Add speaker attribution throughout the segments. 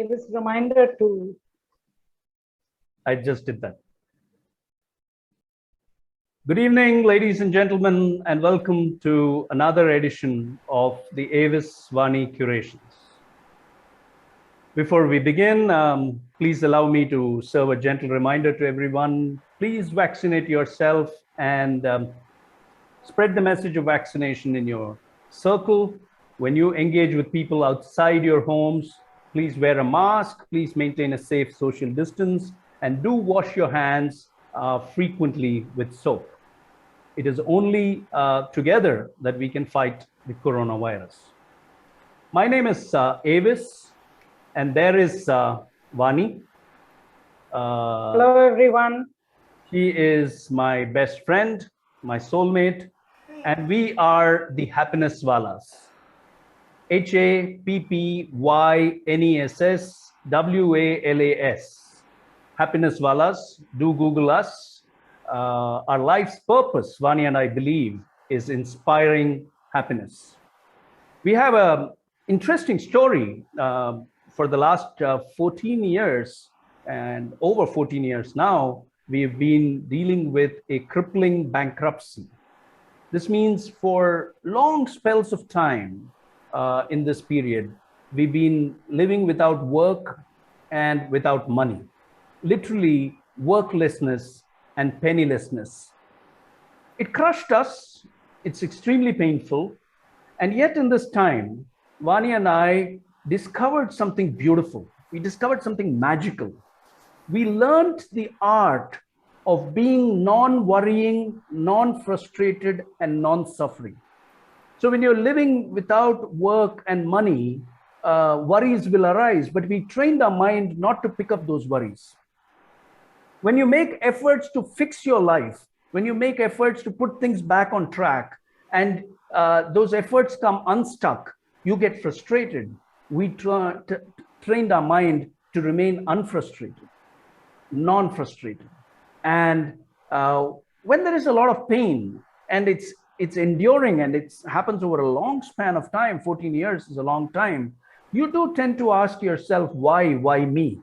Speaker 1: AVIS reminder to...
Speaker 2: I just did that. Good evening, ladies and gentlemen, and welcome to another edition of the AVIS Vaani curations. Before we begin, please allow me to serve a gentle reminder to everyone. Please vaccinate yourself and spread the message of vaccination in your circle. When you engage with people outside your homes, please wear a mask, please maintain a safe social distance, and do wash your hands frequently with soap. It is only together that we can fight the coronavirus. My name is AVIS, and there is Vaani.
Speaker 1: Hello, everyone.
Speaker 2: He is my best friend, my soulmate, and we are the happynesswalas. happynesswalas. Happynesswalas. Do Google us. Our life's purpose, Vaani and I believe, is inspiring happiness. We have an interesting story. For the last 14 years, and over 14 years now, we've been dealing with a crippling bankruptcy. This means for long spells of time in this period, we've been living without work and without money. Literally worklessness and pennilessness. It crushed us. It's extremely painful. And yet in this time, Vaani and I discovered something beautiful. We discovered something magical. We learned the art of being non-worrying, non-frustrated, and non-suffering. So when you're living without work and money, worries will arise, but we trained our mind not to pick up those worries. When you make efforts to fix your life, when you make efforts to put things back on track, and those efforts come unstuck, you get frustrated. We trained our mind to remain unfrustrated, non-frustrated. And when there is a lot of pain and it's enduring and it happens over a long span of time, 14 years is a long time, you do tend to ask yourself, why me?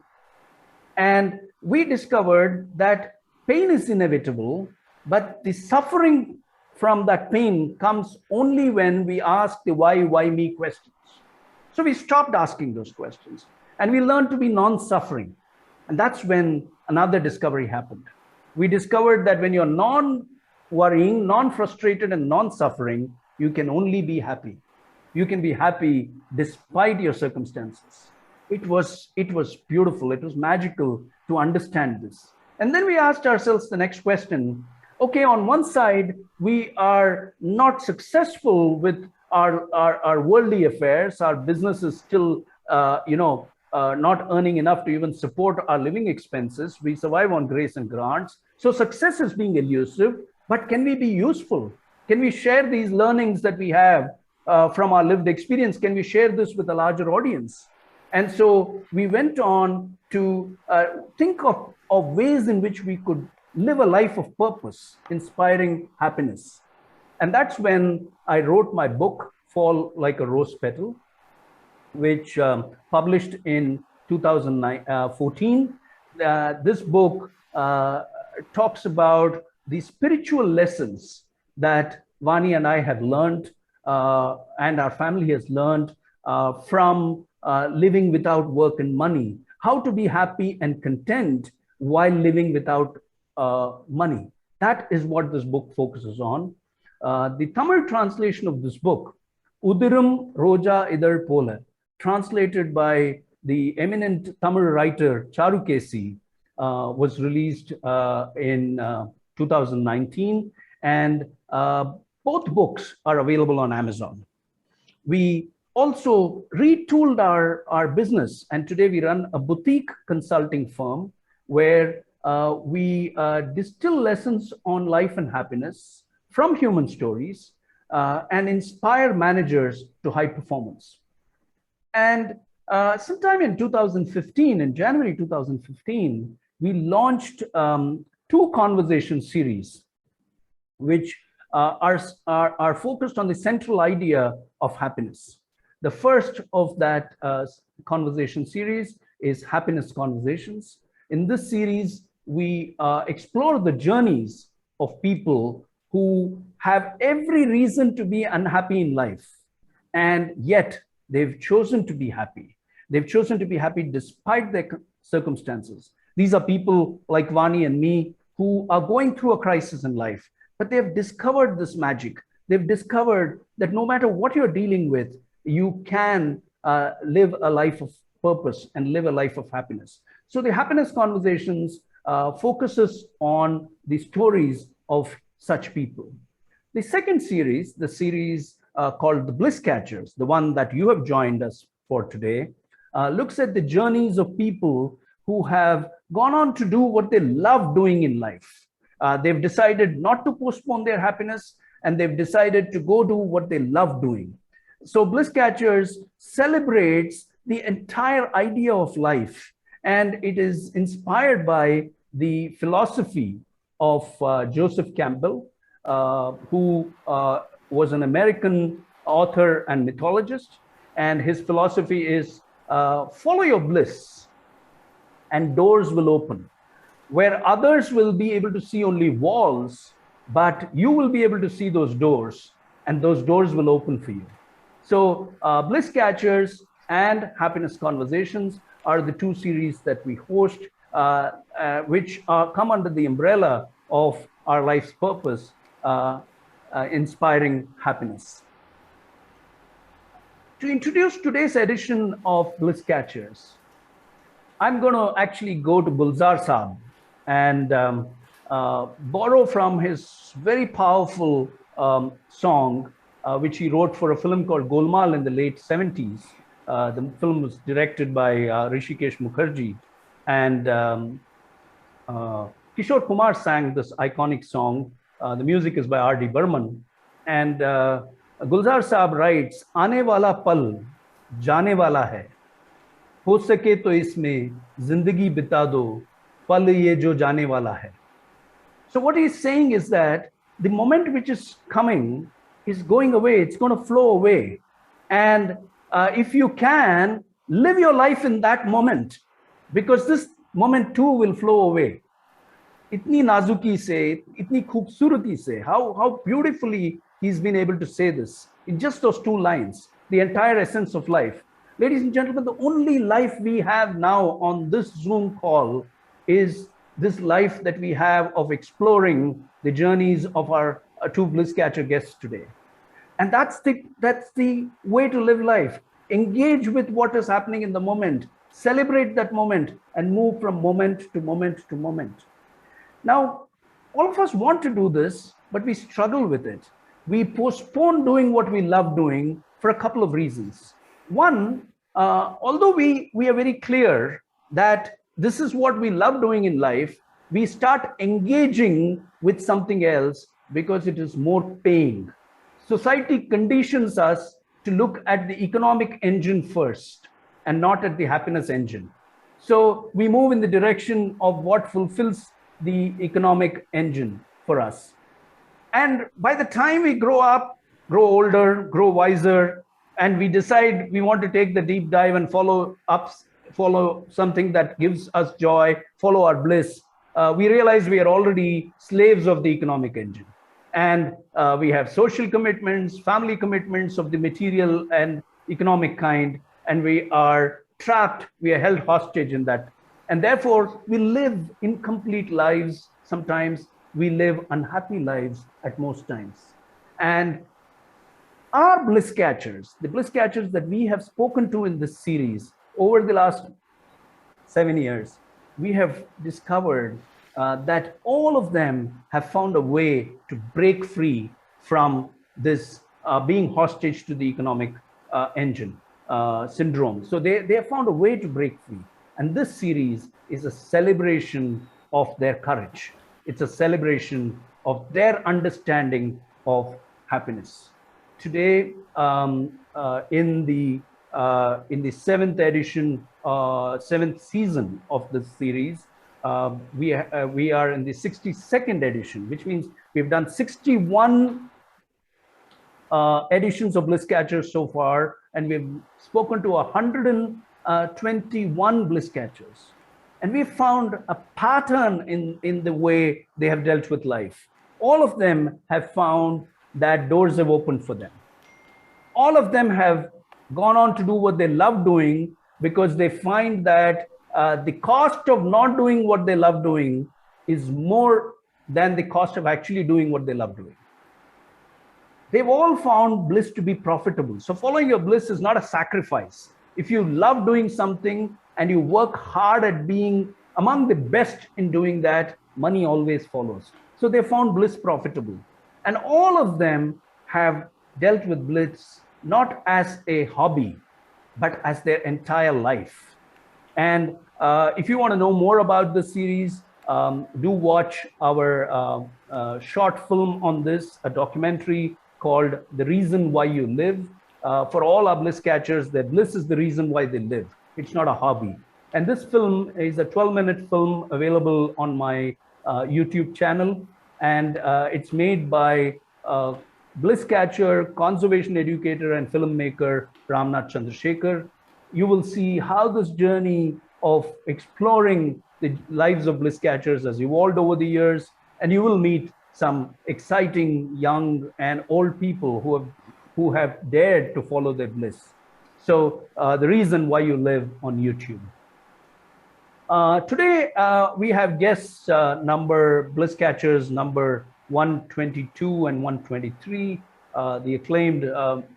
Speaker 2: And we discovered that pain is inevitable, but the suffering from that pain comes only when we ask the why me questions. So we stopped asking those questions and we learned to be non-suffering. And that's when another discovery happened. We discovered that when you're non-worrying, non-frustrated, and non-suffering, you can only be happy. You can be happy despite your circumstances. It was beautiful. It was magical to understand this. And then we asked ourselves the next question. Okay, on one side, we are not successful with our worldly affairs. Our business is still, not earning enough to even support our living expenses. We survive on grace and grants. So success is being elusive, but can we be useful? Can we share these learnings that we have from our lived experience? Can we share this with a larger audience? And so we went on to think of ways in which we could live a life of purpose, inspiring happiness. And that's when I wrote my book, Fall Like a Rose Petal, which published in 2014. This book talks about the spiritual lessons that Vaani and I have learned and our family has learned from living without work and money, how to be happy and content while living without money. That is what this book focuses on. The Tamil translation of this book, Udirum Roja Idar Pola, translated by the eminent Tamil writer Charukesi, was released in 2019, and both books are available on Amazon. We also retooled our business, and today we run a boutique consulting firm where we distill lessons on life and happiness from human stories and inspire managers to high performance. And sometime in 2015, in January 2015, we launched 2 conversation series, which are focused on the central idea of happiness. The first of that conversation series is Happiness Conversations. In this series, we explore the journeys of people who have every reason to be unhappy in life, and yet they've chosen to be happy. They've chosen to be happy despite their circumstances. These are people like Vaani and me who are going through a crisis in life, but they've discovered this magic. They've discovered that no matter what you're dealing with, you can live a life of purpose and live a life of happiness. So the Happiness Conversations focuses on the stories of such people. The second series, the series called the Bliss Catchers, the one that you have joined us for today, looks at the journeys of people who have gone on to do what they love doing in life. They've decided not to postpone their happiness, and they've decided to go do what they love doing. So Bliss Catchers celebrates the entire idea of life, and it is inspired by the philosophy of Joseph Campbell, who was an American author and mythologist. And his philosophy is follow your bliss and doors will open. Where others will be able to see only walls, but you will be able to see those doors, and those doors will open for you. So Bliss Catchers and Happiness Conversations are the two series that we host, which come under the umbrella of our life's purpose, inspiring happiness. To introduce today's edition of Bliss Catchers, I'm going to actually go to Gulzar Saab and borrow from his very powerful song, which he wrote for a film called Golmaal in the late 70s. The film was directed by Rishikesh Mukherjee, and Kishore Kumar sang this iconic song. The music is by R.D. Burman, and Gulzar Saab writes, "Aane wala pal, jaane wala hai. हो सके तो इसमें जिंदगी बिता दो, पल ये जो जाने वाला है." So what he's saying is that the moment which is coming is going away. It's going to flow away. And if you can, live your life in that moment, because this moment too will flow away. Itni nazuki se, itni khoobsurati se, how beautifully he's been able to say this in just those two lines, the entire essence of life. Ladies and gentlemen, the only life we have now on this Zoom call is this life that we have of exploring the journeys of our two Bliss Catcher guests today. And that's the way to live life. Engage with what is happening in the moment, celebrate that moment, and move from moment to moment to moment. Now, all of us want to do this, but we struggle with it. We postpone doing what we love doing for a couple of reasons. One, although we are very clear that this is what we love doing in life, we start engaging with something else because it is more paying. Society conditions us to look at the economic engine first and not at the happiness engine. So we move in the direction of what fulfills the economic engine for us. And by the time we grow up, grow older, grow wiser, and we decide we want to take the deep dive and follow something that gives us joy, follow our bliss, we realize we are already slaves of the economic engine. And we have social commitments, family commitments of the material and economic kind, and we are trapped, we are held hostage in that. And therefore, we live incomplete lives. Sometimes we live unhappy lives at most times. And our Bliss Catchers, the Bliss Catchers that we have spoken to in this series over the last 7 years, we have discovered that all of them have found a way to break free from this being hostage to the economic engine syndrome. So they have found a way to break free. And this series is a celebration of their courage. It's a celebration of their understanding of happiness. Today, in the seventh edition, seventh season of this series, we are in the 62nd edition, which means we've done 61 editions of Bliss Catchers so far, and we've spoken to 21 bliss catchers. And we found a pattern in the way they have dealt with life. All of them have found that doors have opened for them. All of them have gone on to do what they love doing because they find that the cost of not doing what they love doing is more than the cost of actually doing what they love doing. They've all found bliss to be profitable. So following your bliss is not a sacrifice. If you love doing something and you work hard at being among the best in doing that, money always follows. So they found bliss profitable. And all of them have dealt with bliss not as a hobby, but as their entire life. And if you want to know more about this series, do watch our short film on this, a documentary called The Reason Why You Live. For all our bliss catchers, that bliss is the reason why they live. It's not a hobby. And this film is a 12-minute film available on my YouTube channel. And it's made by bliss catcher, conservation educator, and filmmaker Ramnath Chandrasekhar. You will see how this journey of exploring the lives of bliss catchers has evolved over the years, and you will meet some exciting young and old people who have dared to follow their bliss. So The Reason Why You Live on YouTube. Today we have guests bliss catchers number 122 and 123, the acclaimed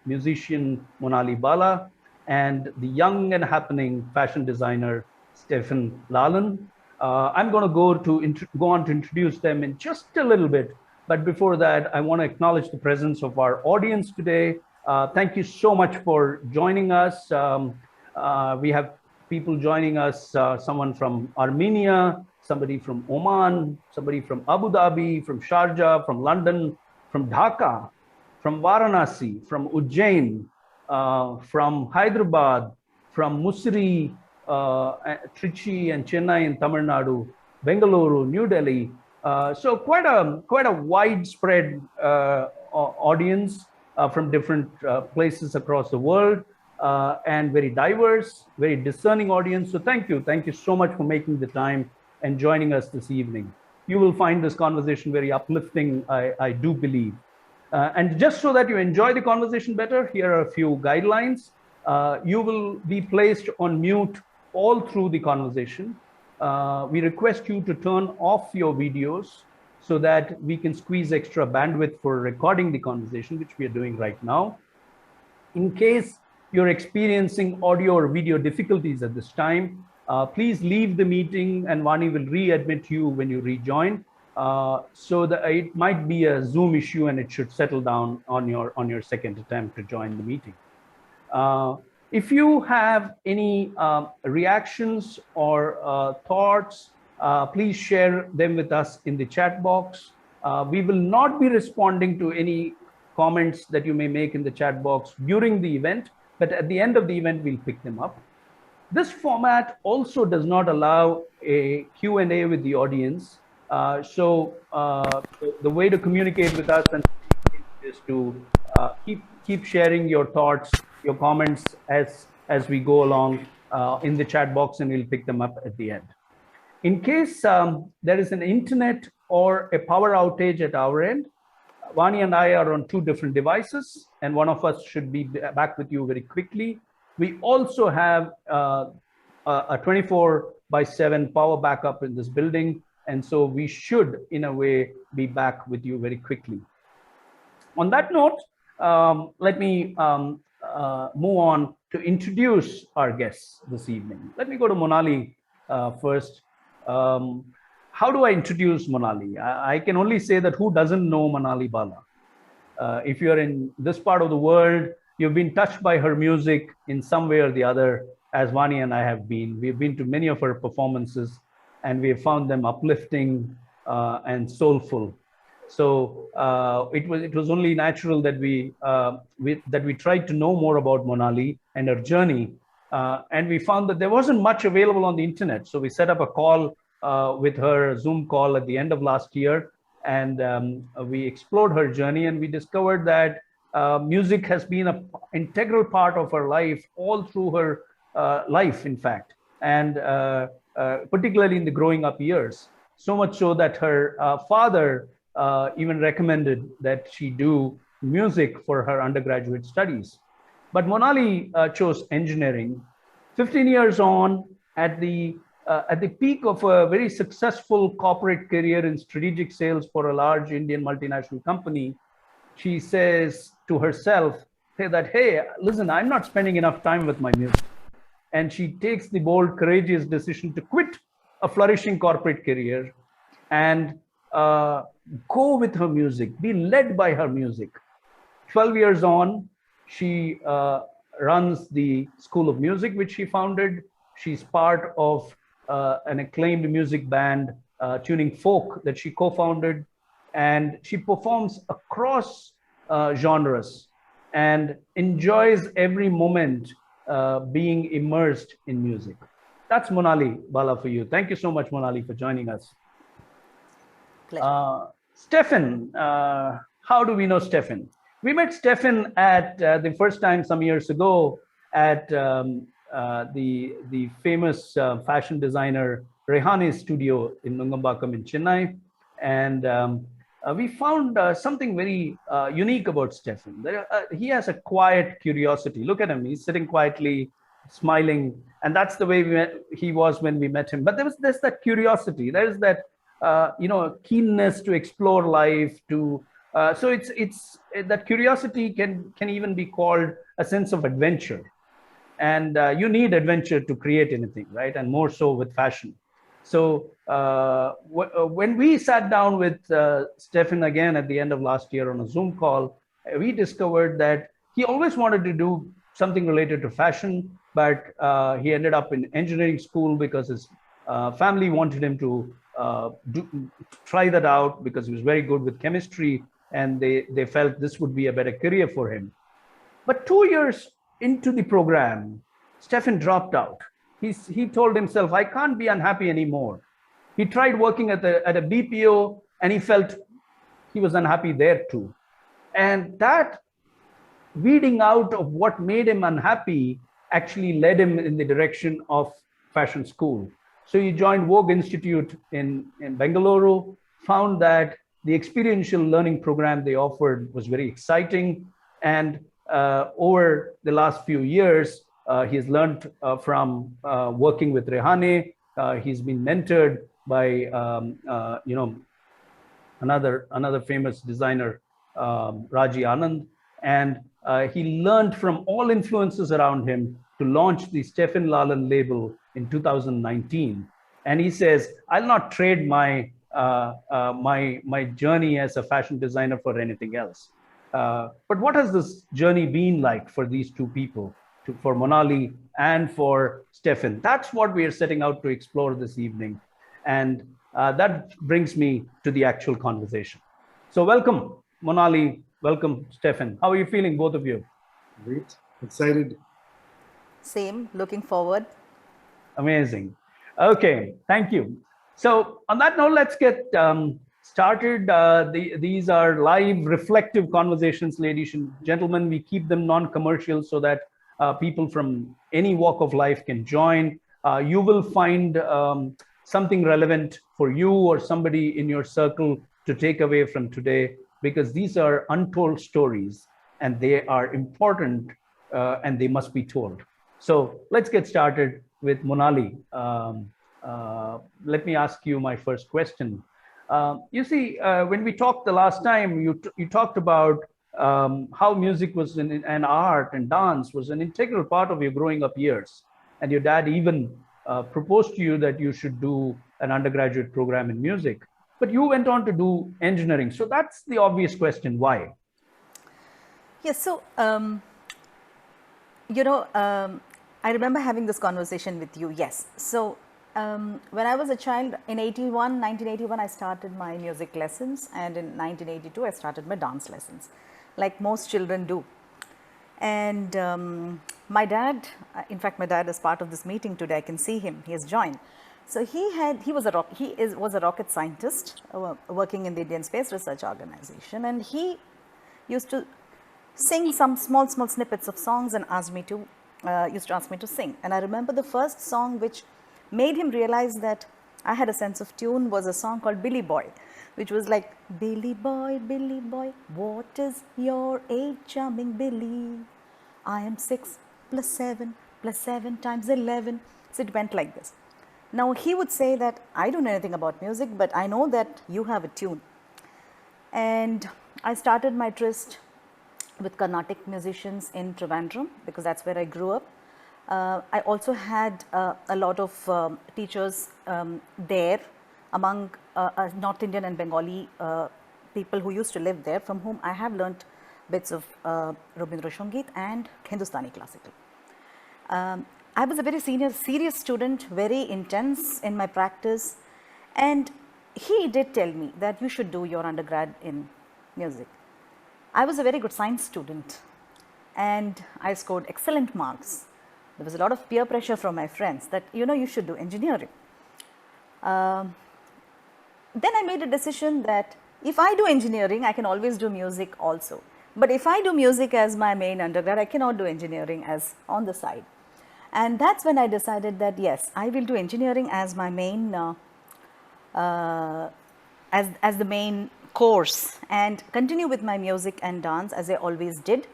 Speaker 2: musician Monali Bala, and the young and happening fashion designer Stephin Lalan. I'm going to go on to introduce them in just a little bit. But before that, I want to acknowledge the presence of our audience today. Thank you so much for joining us. We have people joining us, someone from Armenia, somebody from Oman, somebody from Abu Dhabi, from Sharjah, from London, from Dhaka, from Varanasi, from Ujjain, from Hyderabad, from Mussoorie, Trichy and Chennai in Tamil Nadu, Bengaluru, New Delhi. So quite a widespread audience from different places across the world, and very diverse, very discerning audience. So thank you so much for making the time and joining us this evening. You will find this conversation very uplifting, I do believe. And just so that you enjoy the conversation better, here are a few guidelines. You will be placed on mute all through the conversation. We request you to turn off your videos so that we can squeeze extra bandwidth for recording the conversation, which we are doing right now. In case you're experiencing audio or video difficulties at this time, please leave the meeting and Vaani will readmit you when you rejoin. So that it might be a Zoom issue and it should settle down on your second attempt to join the meeting. If you have any reactions or thoughts, please share them with us in the chat box. We will not be responding to any comments that you may make in the chat box during the event, but at the end of the event, we'll pick them up. This format also does not allow a Q&A with the audience. So the way to communicate with us is to keep sharing your thoughts, your comments as we go along in the chat box, and we'll pick them up at the end. In case there is an internet or a power outage at our end, Vaani and I are on two different devices, and one of us should be back with you very quickly. We also have a 24/7 power backup in this building, and so we should, in a way, be back with you very quickly. On that note, let me move on to introduce our guests this evening. Let me go to Monali first. How do I introduce Monali? I can only say that who doesn't know Monali Bala? If you're in this part of the world, you've been touched by her music in some way or the other, as Vaani and I have been. We've been to many of her performances, and we have found them uplifting and soulful. So it was only natural that we tried to know more about Monali and her journey, and we found that there wasn't much available on the internet. So we set up a call with her, a Zoom call at the end of last year, and we explored her journey, and we discovered that music has been an integral part of her life all through her life, in fact, and particularly in the growing up years. So much so that her father even recommended that she do music for her undergraduate studies. But Monali chose engineering. 15 years on, at the peak of a very successful corporate career in strategic sales for a large Indian multinational company, she says to herself hey, listen, I'm not spending enough time with my music. And she takes the bold, courageous decision to quit a flourishing corporate career and go with her music, be led by her music. 12 years on, she runs the School of Music, which she founded. She's part of an acclaimed music band, Tuning Folk, that she co-founded. And she performs across genres and enjoys every moment being immersed in music. That's Monali Bala for you. Thank you so much, Monali, for joining us. Stephin, how do we know Stephin? We met Stephin at the first time some years ago at the famous fashion designer Rehani's studio in Nungambakam in Chennai. And we found something very unique about Stephin. He has a quiet curiosity. Look at him. He's sitting quietly, smiling. And that's the way he was when we met him. But there's that curiosity. There's that keenness to explore life. So it's that curiosity can even be called a sense of adventure. And you need adventure to create anything, right? And more so with fashion. So when we sat down with Stephin again at the end of last year on a Zoom call, we discovered that he always wanted to do something related to fashion, but he ended up in engineering school because his family wanted him to try that out because he was very good with chemistry, and they felt this would be a better career for him. But 2 years into the program, Stephin dropped out. He told himself, I can't be unhappy anymore. He tried working at a BPO and he felt he was unhappy there too. And that weeding out of what made him unhappy actually led him in the direction of fashion school. So he joined Vogue Institute in Bengaluru, found that the experiential learning program they offered was very exciting. And over the last few years, he has learned from working with Rehane. He's been mentored by another famous designer, Raji Anand, and he learned from all influences around him to launch the Stephin Lalan label in 2019. And he says, "I'll not trade my my journey as a fashion designer for anything else." But what has this journey been like for these two people? For Monali and for Stephin. That's what we are setting out to explore this evening. And that brings me to the actual conversation. So welcome, Monali. Welcome, Stephin. How are you feeling, both of you?
Speaker 3: Great. Excited.
Speaker 4: Same. Looking forward.
Speaker 2: Amazing. Okay. Thank you. So on that note, let's get started. These are live reflective conversations, ladies and gentlemen. We keep them non-commercial so that people from any walk of life can join. You will find something relevant for you or somebody in your circle to take away from today, because these are untold stories and they are important and they must be told. So let's get started with Monali. Let me ask you my first question. You see, when we talked the last time, you talked about how music was and art and dance was an integral part of your growing up years. And your dad even proposed to you that you should do an undergraduate program in music. But you went on to do engineering. So that's the obvious question, why?
Speaker 4: Yes, so, I remember having this conversation with you, yes. So, when I was a child, in 1981, I started my music lessons, and in 1982, I started my dance lessons, like most children do. And my dad, in fact, my dad is part of this meeting today. I can see him. He has joined. So he was a rocket scientist working in the Indian Space Research Organization, and he used to sing some small snippets of songs and asked me to used to ask me to sing. And I remember the first song which made him realize that I had a sense of tune was a song called Billy Boy, which was like, Billy Boy, what is your age, charming Billy? I am 6 plus 7 times 11. So it went like this. Now he would say that I don't know anything about music, but I know that you have a tune. And I started my tryst with Carnatic musicians in Trivandrum because that's where I grew up. I also had a lot of teachers there among North Indian and Bengali people who used to live there, from whom I have learnt bits of Rabindra Sangeet and Hindustani classical. I was a very serious student, very intense in my practice, and he did tell me that you should do your undergrad in music. I was a very good science student and I scored excellent marks. There was a lot of peer pressure from my friends that, you should do engineering. Then I made a decision that if I do engineering, I can always do music also. But if I do music as my main undergrad, I cannot do engineering as on the side. And that's when I decided that yes, I will do engineering as my main, as the main course, and continue with my music and dance as I always did.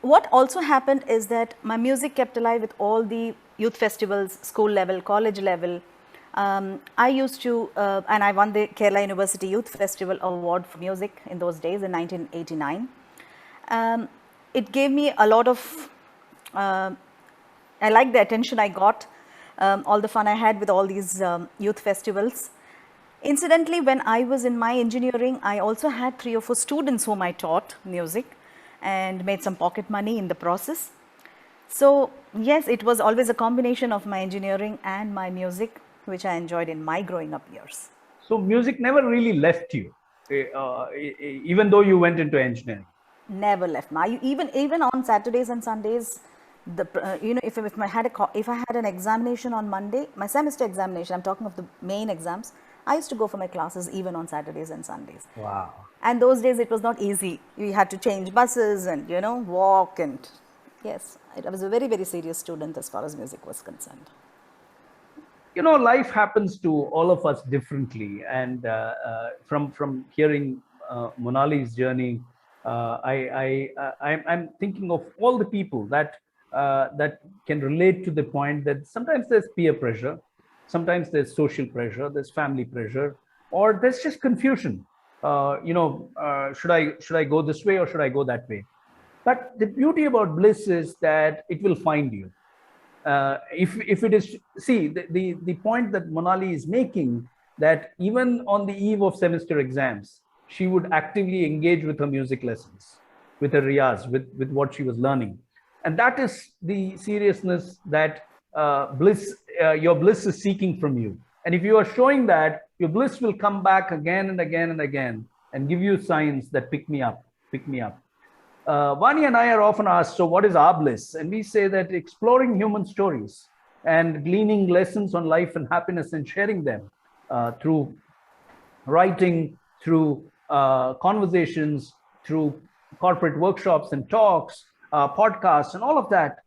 Speaker 4: What also happened is that my music kept alive with all the youth festivals, school level, college level. I used to, and I won the Kerala University Youth Festival Award for Music in those days in 1989. It gave me a lot of, I liked the attention I got, all the fun I had with all these youth festivals. Incidentally, when I was in my engineering, I also had 3 or 4 students whom I taught music and made some pocket money in the process. So yes, it was always a combination of my engineering and my music, which I enjoyed in my growing up years.
Speaker 2: So music never really left you, even though you went into engineering?
Speaker 4: Never left. Even on Saturdays and Sundays, if I had an examination on Monday, my semester examination, I'm talking of the main exams, I used to go for my classes even on Saturdays and Sundays.
Speaker 2: Wow.
Speaker 4: And those days it was not easy. We had to change buses and, walk, and yes, I was a very, very serious student as far as music was concerned.
Speaker 2: Life happens to all of us differently. And from hearing Monali's journey, I'm thinking of all the people that can relate to the point that sometimes there's peer pressure, sometimes there's social pressure, there's family pressure, or there's just confusion. Should I go this way or should I go that way? But the beauty about Bliss is that it will find you. If it is, see, the point that Monali is making, that even on the eve of semester exams, she would actively engage with her music lessons, with her riyaz, with what she was learning. And that is the seriousness that your Bliss is seeking from you. And if you are showing that, your Bliss will come back again and again and again and give you signs that pick me up, pick me up. Vaani and I are often asked, so what is our bliss? And we say that exploring human stories and gleaning lessons on life and happiness and sharing them through writing, through conversations, through corporate workshops and talks, podcasts and all of that.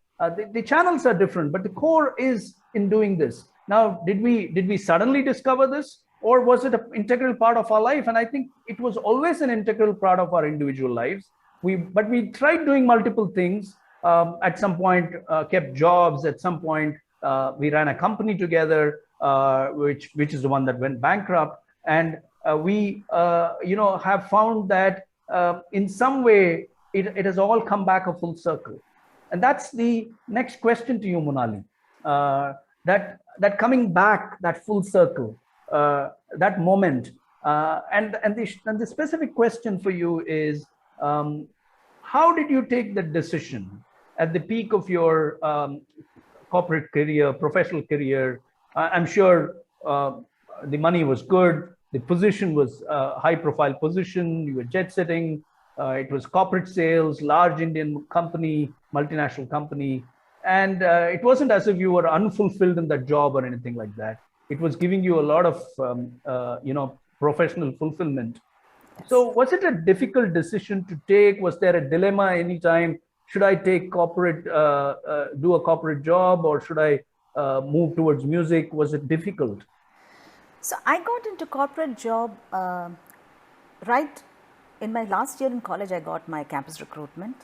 Speaker 2: The channels are different, but the core is in doing this. Now, did we suddenly discover this, or was it an integral part of our life? And I think it was always an integral part of our individual lives. But we tried doing multiple things. At some point, kept jobs. At some point, we ran a company together, which is the one that went bankrupt. And we, have found that in some way, it has all come back a full circle. And that's the next question to you, Monali. That coming back, that full circle, that moment, and the specific question for you is, how did you take the decision at the peak of your corporate career, professional career? I'm sure the money was good, the position was a high-profile position, you were jet-setting, it was corporate sales, large Indian company, multinational company, and it wasn't as if you were unfulfilled in that job or anything like that. It was giving you a lot of, professional fulfillment. So was it a difficult decision to take? Was there a dilemma anytime? should I take corporate, do a corporate job, or should I move towards music? Was it difficult?
Speaker 4: So I got into corporate job right in my last year in college. I got my campus recruitment,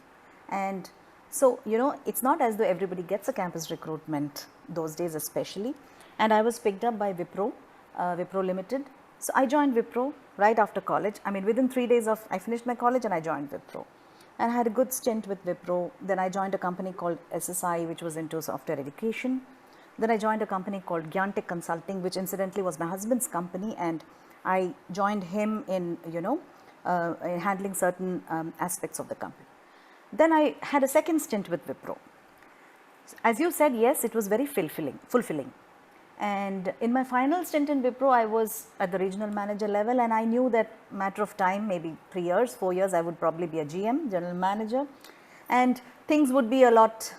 Speaker 4: and so it's not as though everybody gets a campus recruitment those days, especially. And I was picked up by Wipro, Wipro Limited. So I joined Wipro right after college. I mean, within 3 days of I finished my college and I joined Wipro, and I had a good stint with Wipro. Then I joined a company called SSI, which was into software education. Then I joined a company called Gyantek Consulting, which incidentally was my husband's company, and I joined him in in handling certain aspects of the company. Then I had a second stint with Wipro. As you said, yes, it was very fulfilling. And in my final stint in Wipro, I was at the regional manager level, and I knew that matter of time, maybe 3 years, 4 years, I would probably be a GM, general manager, and things would be a lot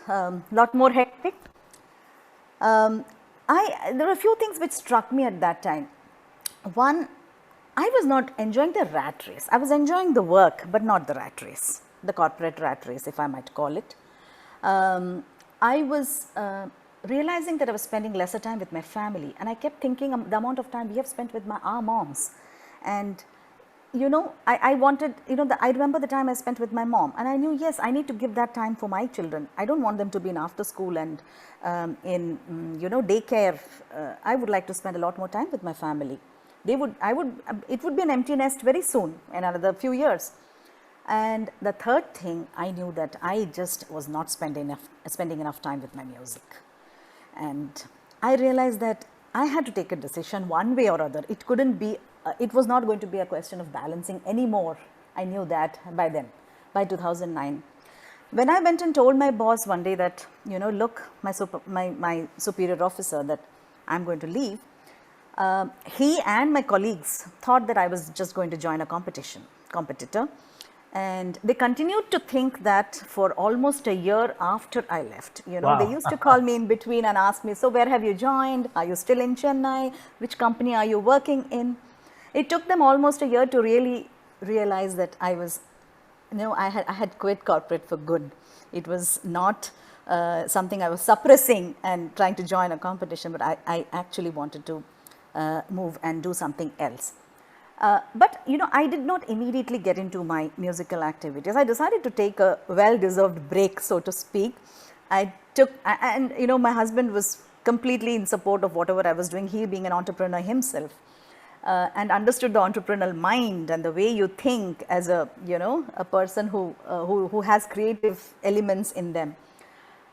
Speaker 4: more hectic. There were a few things which struck me at that time. One, I was not enjoying the rat race. I was enjoying the work, but not the rat race, the corporate rat race, if I might call it. I was realizing that I was spending lesser time with my family, and I kept thinking the amount of time we have spent with our moms. And I wanted, I remember the time I spent with my mom, and I knew, yes, I need to give that time for my children. I don't want them to be in after school and in daycare. I would like to spend a lot more time with my family. It would be an empty nest very soon, in another few years. And the third thing, I knew that I just was not spending enough time with my music. And I realized that I had to take a decision one way or other. It couldn't be, it was not going to be a question of balancing anymore. I knew that by then, by 2009. When I went and told my boss one day that, look, my superior officer, that I'm going to leave, he and my colleagues thought that I was just going to join a competitor. And they continued to think that for almost a year after I left.
Speaker 2: Wow.
Speaker 4: They used to call me in between and ask me, so where have you joined? Are you still in Chennai? Which company are you working in? It took them almost a year to really realize that I was, I had quit corporate for good. It was not something I was suppressing and trying to join a competition, but I actually wanted to move and do something else. But I did not immediately get into my musical activities. I decided to take a well-deserved break, so to speak. My husband was completely in support of whatever I was doing, he being an entrepreneur himself, and understood the entrepreneurial mind and the way you think as a person who has creative elements in them.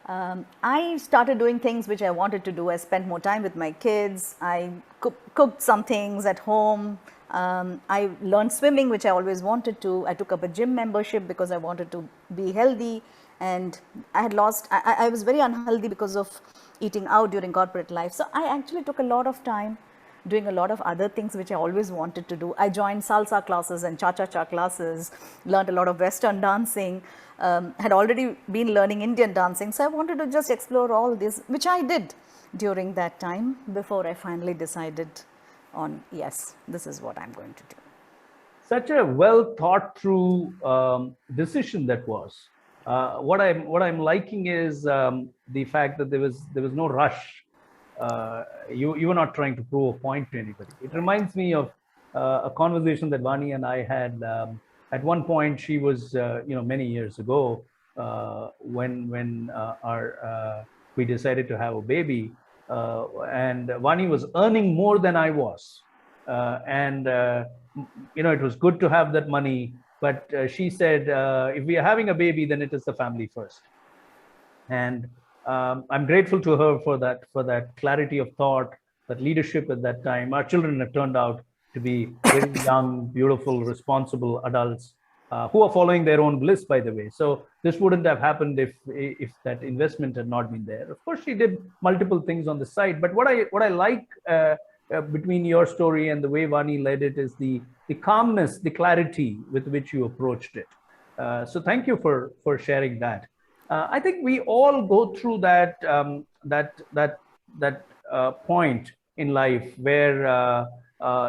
Speaker 4: I started doing things which I wanted to do. I spent more time with my kids. I cooked some things at home. I learned swimming, which I always wanted to. I took up a gym membership because I wanted to be healthy, and I was very unhealthy because of eating out during corporate life. So I actually took a lot of time doing a lot of other things which I always wanted to do. I joined salsa classes and cha-cha-cha classes, learned a lot of Western dancing, had already been learning Indian dancing. So I wanted to just explore all this, which I did during that time before I finally decided on, yes, this is what I'm going to do.
Speaker 2: Such a well thought through decision that was. What I'm liking is the fact that there was no rush. You were not trying to prove a point to anybody. It reminds me of a conversation that Vaani and I had. At one point, she was many years ago when we decided to have a baby. And Vaani was earning more than I was. It was good to have that money. But she said, if we are having a baby, then it is the family first. And I'm grateful to her for that clarity of thought, that leadership at that time. Our children have turned out to be very young, beautiful, responsible adults who are following their own bliss, by the way. So this wouldn't have happened if that investment had not been there. Of course, she did multiple things on the side. But what I like between your story and the way Vaani led it is the calmness, the clarity with which you approached it. So thank you for sharing that. I think we all go through that point in life where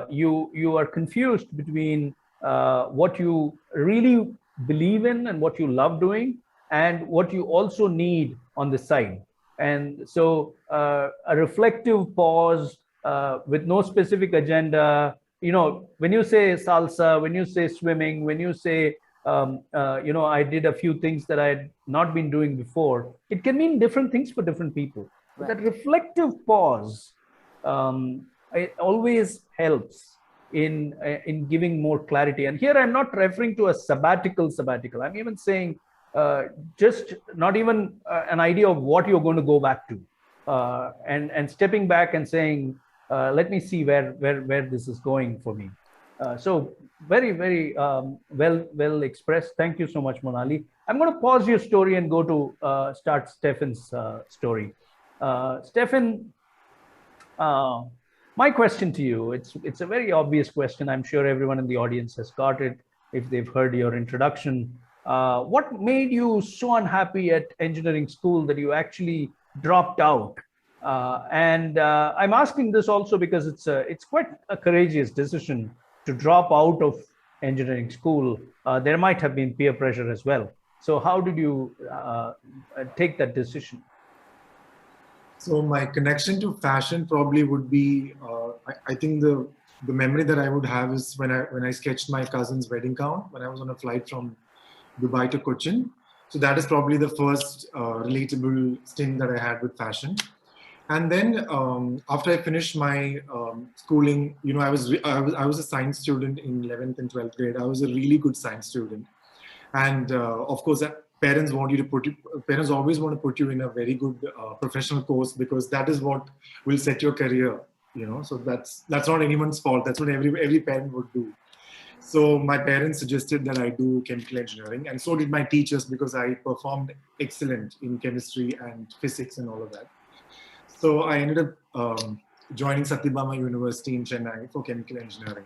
Speaker 2: you are confused between what you really believe in and what you love doing, and what you also need on the side. And so a reflective pause with no specific agenda. When you say salsa, when you say swimming, when you say, I did a few things that I had not been doing before, it can mean different things for different people. But that reflective pause, it always helps in giving more clarity. And here I'm not referring to a sabbatical. I'm even saying just not even an idea of what you're going to go back to, and stepping back and saying, let me see where this is going for me. So very, very well expressed. Thank you so much, Monali. I'm going to pause your story and go to start Stephin's story. Stephin, my question to you, it's a very obvious question. I'm sure everyone in the audience has got it if they've heard your introduction. What made you so unhappy at engineering school that you actually dropped out? And I'm asking this also because it's quite a courageous decision to drop out of engineering school. There might have been peer pressure as well. So how did you take that decision?
Speaker 3: So my connection to fashion probably would be, I think the memory that I would have is when I sketched my cousin's wedding gown when I was on a flight from Dubai to Cochin. So that is probably the first relatable stint that I had with fashion. And then after I finished my schooling, I was a science student in 11th and 12th grade. I was a really good science student, and of course, parents always want to put you in a very good professional course because that is what will set your career. So that's not anyone's fault. That's what every parent would do. So my parents suggested that I do chemical engineering, and so did my teachers because I performed excellent in chemistry and physics and all of that. So I ended up joining Satyabama University in Chennai for chemical engineering.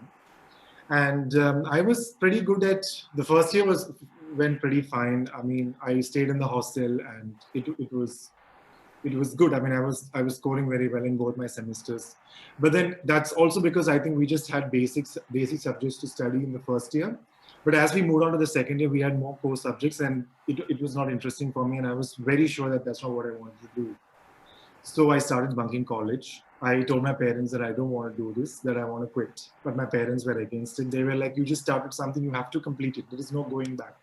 Speaker 3: And I was pretty good at, the first year went pretty fine. I mean, I stayed in the hostel and it was good. I mean, I was scoring very well in both my semesters. But then that's also because I think we just had basic subjects to study in the first year. But as we moved on to the second year, we had more core subjects and it was not interesting for me. And I was very sure that that's not what I wanted to do. So I started bunking college. I told my parents that I don't want to do this, that I want to quit. But my parents were against it. They were like, you just started something, you have to complete it. There is no going back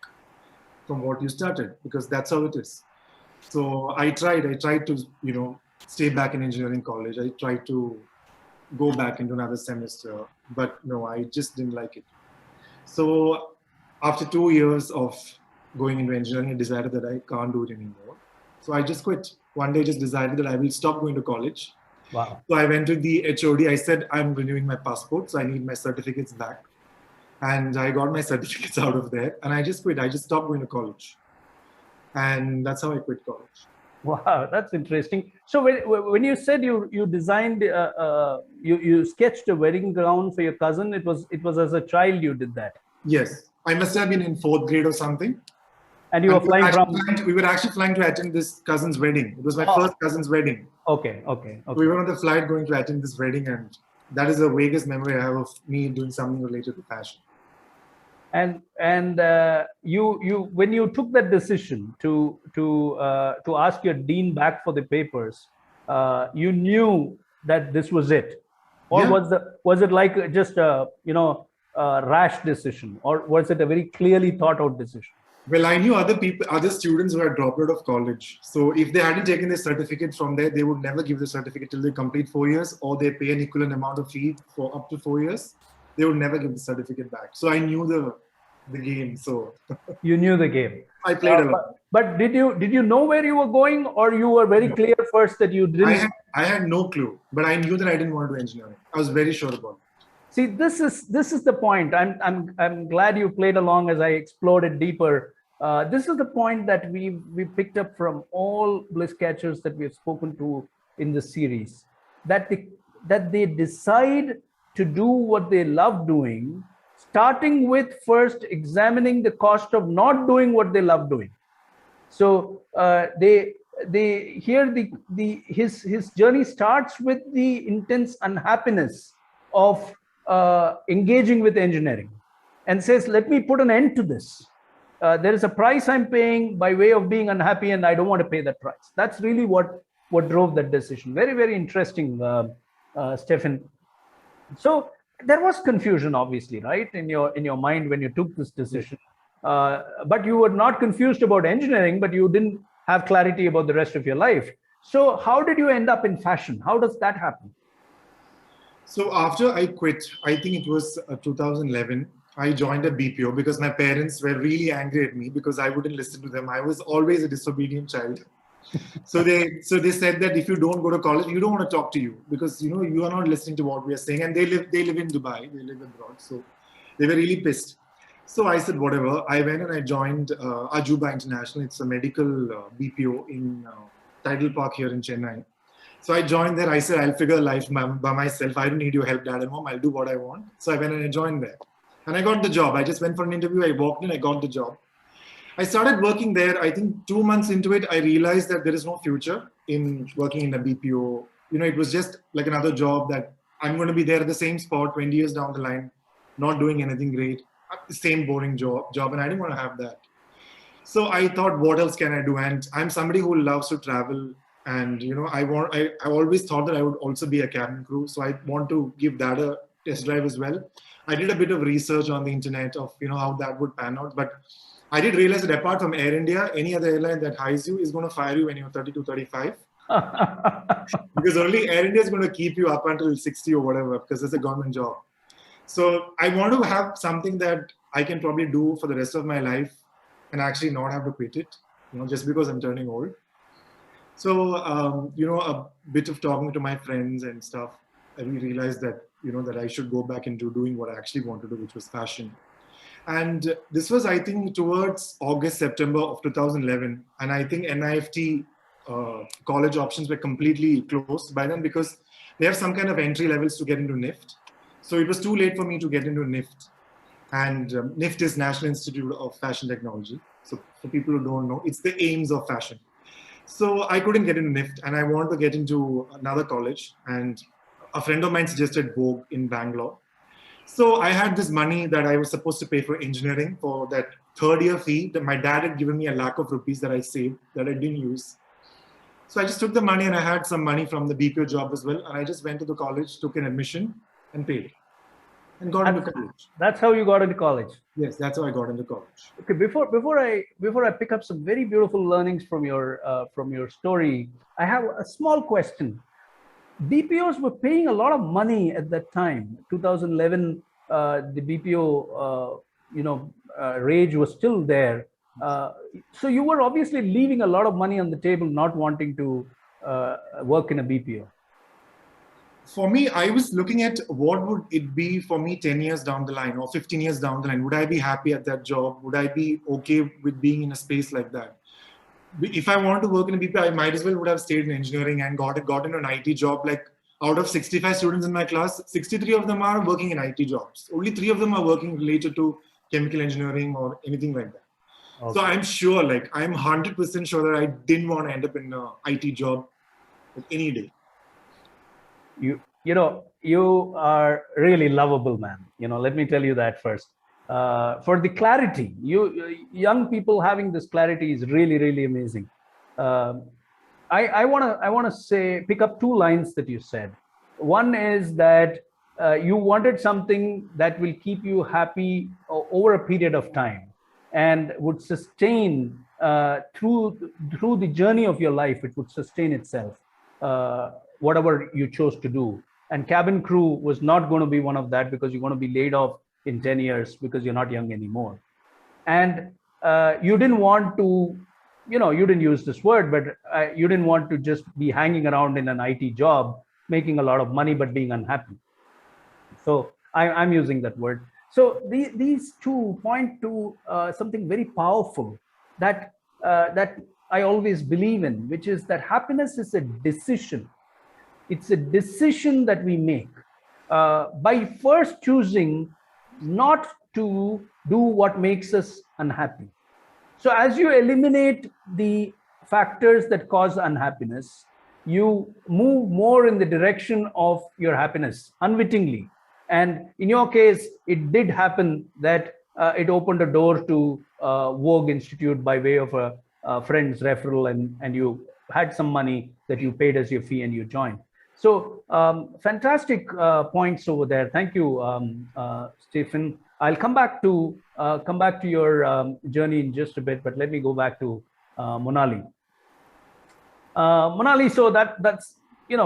Speaker 3: from what you started because that's how it is. So I tried to, stay back in engineering college. I tried to go back into another semester, but no, I just didn't like it. So after 2 years of going into engineering, I decided that I can't do it anymore. So I just quit. One day just decided that I will stop going to college.
Speaker 2: Wow.
Speaker 3: So I went to the HOD. I said, I'm renewing my passport, so I need my certificates back. And I got my certificates out of there and I just quit. I just stopped going to college. And that's how I quit college.
Speaker 2: Wow, that's interesting. So when you said you designed, you sketched a wedding gown for your cousin, it was as a child you did that?
Speaker 3: Yes. I must have been in 4th grade or something.
Speaker 2: And you were flying from...
Speaker 3: We were actually flying to attend this cousin's wedding. It was my first cousin's wedding.
Speaker 2: Okay.
Speaker 3: We were on the flight going to attend this wedding, and that is the vaguest memory I have of me doing something related to fashion.
Speaker 2: And you when you took that decision to ask your dean back for the papers, you knew that this was it, or yeah. was it like just a rash decision, or was it a very clearly thought out decision?
Speaker 3: Well, I knew other students who had dropped out of college. So if they hadn't taken their certificate from there, they would never give the certificate till they complete 4 years, or they pay an equivalent amount of fee for up to 4 years. They would never give the certificate back. So I knew the game. So
Speaker 2: you knew the game.
Speaker 3: I played along.
Speaker 2: But did you know where you were going, or you were very clear first that you didn't?
Speaker 3: I had no clue, but I knew that I didn't want to do engineering. I was very sure about it.
Speaker 2: See, this is the point. I'm glad you played along as I explored it deeper. This is the point that we picked up from all Bliss Catchers that we have spoken to in this series, that they decide to do what they love doing, starting with first examining the cost of not doing what they love doing. So his journey starts with the intense unhappiness of engaging with engineering, and says, let me put an end to this. there is a price I'm paying by way of being unhappy, and I don't want to pay that price. That's really what drove that decision. Very, very interesting, Stephin. So there was confusion, obviously, right, in your mind when you took this decision. But you were not confused about engineering, but you didn't have clarity about the rest of your life. So how did you end up in fashion? How does that happen?
Speaker 3: So after I quit, I think it was 2011, I joined a BPO because my parents were really angry at me because I wouldn't listen to them. I was always a disobedient child. So they said that if you don't go to college, you don't want to talk to you because you are not listening to what we are saying. And they live in Dubai, they live abroad. So they were really pissed. So I said, whatever. I went and I joined Ajuba International. It's a medical BPO in Tidal Park here in Chennai. So I joined there. I said, I'll figure life by myself. I don't need your help, Dad and Mom. I'll do what I want. So I went and I joined there. And I got the job. I just went for an interview. I walked in. I got the job. I started working there. I think 2 months into it, I realized that there is no future in working in a BPO. It was just like another job that I'm going to be there at the same spot 20 years down the line, not doing anything great, same boring job. And I didn't want to have that. So I thought, what else can I do? And I'm somebody who loves to travel. And, I always thought that I would also be a cabin crew. So I want to give that a test drive as well. I did a bit of research on the internet of, how that would pan out. But I did realize that apart from Air India, any other airline that hires you is going to fire you when you're 30 to 35. Because only Air India is going to keep you up until 60 or whatever, because it's a government job. So I want to have something that I can probably do for the rest of my life and actually not have to quit it, just because I'm turning old. So, a bit of talking to my friends and stuff, I realized that, that I should go back into doing what I actually want to do, which was fashion. And this was, I think, towards August, September of 2011. And I think NIFT college options were completely closed by then because they have some kind of entry levels to get into NIFT. So it was too late for me to get into NIFT. And NIFT is National Institute of Fashion Technology. So for people who don't know, it's the aims of fashion. So I couldn't get into NIFT and I wanted to get into another college. And a friend of mine suggested Vogue in Bangalore. So I had this money that I was supposed to pay for engineering for that third year fee that my dad had given me ₹1 lakh that I saved that I didn't use. So I just took the money and I had some money from the BPO job as well. And I just went to the college, took an admission and paid and got into college.
Speaker 2: That's how you got into college?
Speaker 3: Yes, that's how I got into college.
Speaker 2: Okay, before I pick up some very beautiful learnings from your story, I have a small question. BPOs were paying a lot of money at that time. 2011, the BPO, rage was still there. So you were obviously leaving a lot of money on the table, not wanting to work in a BPO.
Speaker 3: For me, I was looking at what would it be for me 10 years down the line or 15 years down the line. Would I be happy at that job? Would I be okay with being in a space like that? If I want to work in a BPO, I might as well would have stayed in engineering and got into an IT job. Like out of 65 students in my class, 63 of them are working in IT jobs. Only 3 of them are working related to chemical engineering or anything like that. Okay. So I'm sure, I'm 100% sure that I didn't want to end up in an IT job any day.
Speaker 2: You are really lovable, man. Let me tell you that first. For the clarity, young people having this clarity is really, really amazing. I want to pick up 2 lines that you said. One is that you wanted something that will keep you happy over a period of time and would sustain through the journey of your life. It would sustain itself, whatever you chose to do. And cabin crew was not going to be one of that because you're going to be laid off in 10 years because you're not young anymore. And you didn't want to, you didn't use this word, but you didn't want to just be hanging around in an IT job, making a lot of money, but being unhappy. So I'm using that word. So these 2 point to something very powerful that I always believe in, which is that happiness is a decision. It's a decision that we make by first choosing not to do what makes us unhappy. So as you eliminate the factors that cause unhappiness, you move more in the direction of your happiness unwittingly. And in your case, it did happen that it opened a door to Vogue Institute by way of a friend's referral, and you had some money that you paid as your fee and you joined. So fantastic points over there. Thank you, Stephin. I'll come back to your journey in just a bit, but let me go back to Monali. Monali, so that's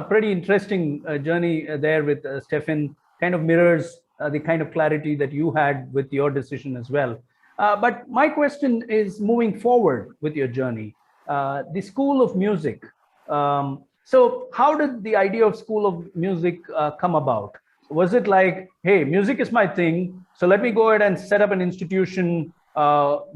Speaker 2: pretty interesting journey there with Stephin. Kind of mirrors the kind of clarity that you had with your decision as well. But my question is moving forward with your journey, the School of Music. So how did the idea of School of Music come about? Was it like, hey, music is my thing, so let me go ahead and set up an institution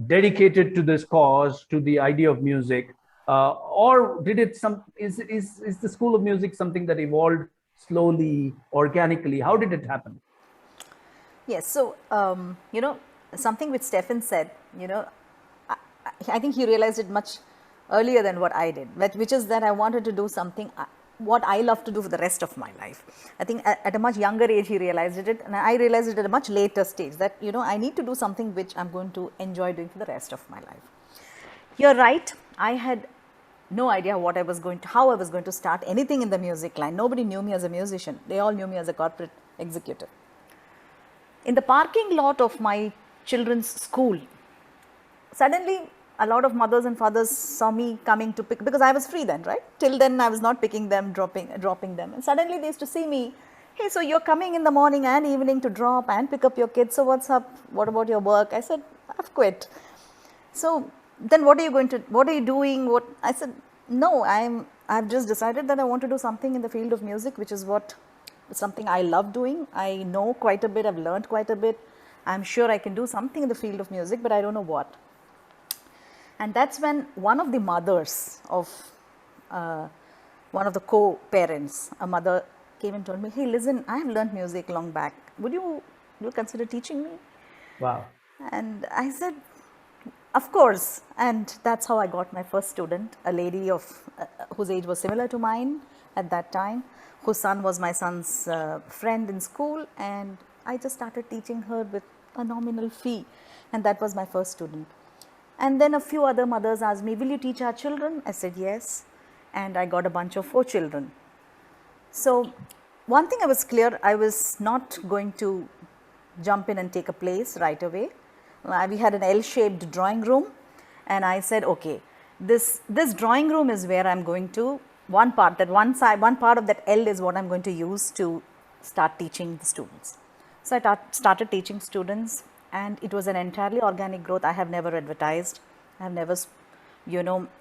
Speaker 2: dedicated to this cause, to the idea of music? Or did it is the School of Music something that evolved slowly, organically? How did it happen?
Speaker 4: Yes, so something which Stephin said, I think he realized it much earlier than what I did, which is that I wanted to do something what I love to do for the rest of my life. I think at a much younger age he realized it, and I realized it at a much later stage that I need to do something which I'm going to enjoy doing for the rest of my life. You're right, I had no idea how I was going to start anything in the music line. Nobody knew me as a musician. They all knew me as a corporate executive. In the parking lot of my children's school, suddenly a lot of mothers and fathers saw me coming to pick, because I was free then, right? Till then I was not picking them, dropping them. And suddenly they used to see me, hey, so you're coming in the morning and evening to drop and pick up your kids. So what's up? What about your work? I said, I've quit. So then what are you doing? I said, no, I've just decided that I want to do something in the field of music, which is something I love doing. I know quite a bit, I've learned quite a bit. I'm sure I can do something in the field of music, but I don't know what. And that's when one of the mothers of one of the co-parents, a mother came and told me, hey, listen, I have learned music long back. Would you consider teaching me?
Speaker 2: Wow.
Speaker 4: And I said, of course. And that's how I got my first student, a lady whose age was similar to mine at that time, whose son was my son's friend in school. And I just started teaching her with a nominal fee. And that was my first student. And then a few other mothers asked me, will you teach our children? I said, yes. And I got a bunch of 4 children. So one thing I was clear, I was not going to jump in and take a place right away. We had an L-shaped drawing room, and I said, okay, this drawing room is where I'm going to, one part of that L is what I'm going to use to start teaching the students. So I started teaching students, and it was an entirely organic growth. I have never advertised. I have never,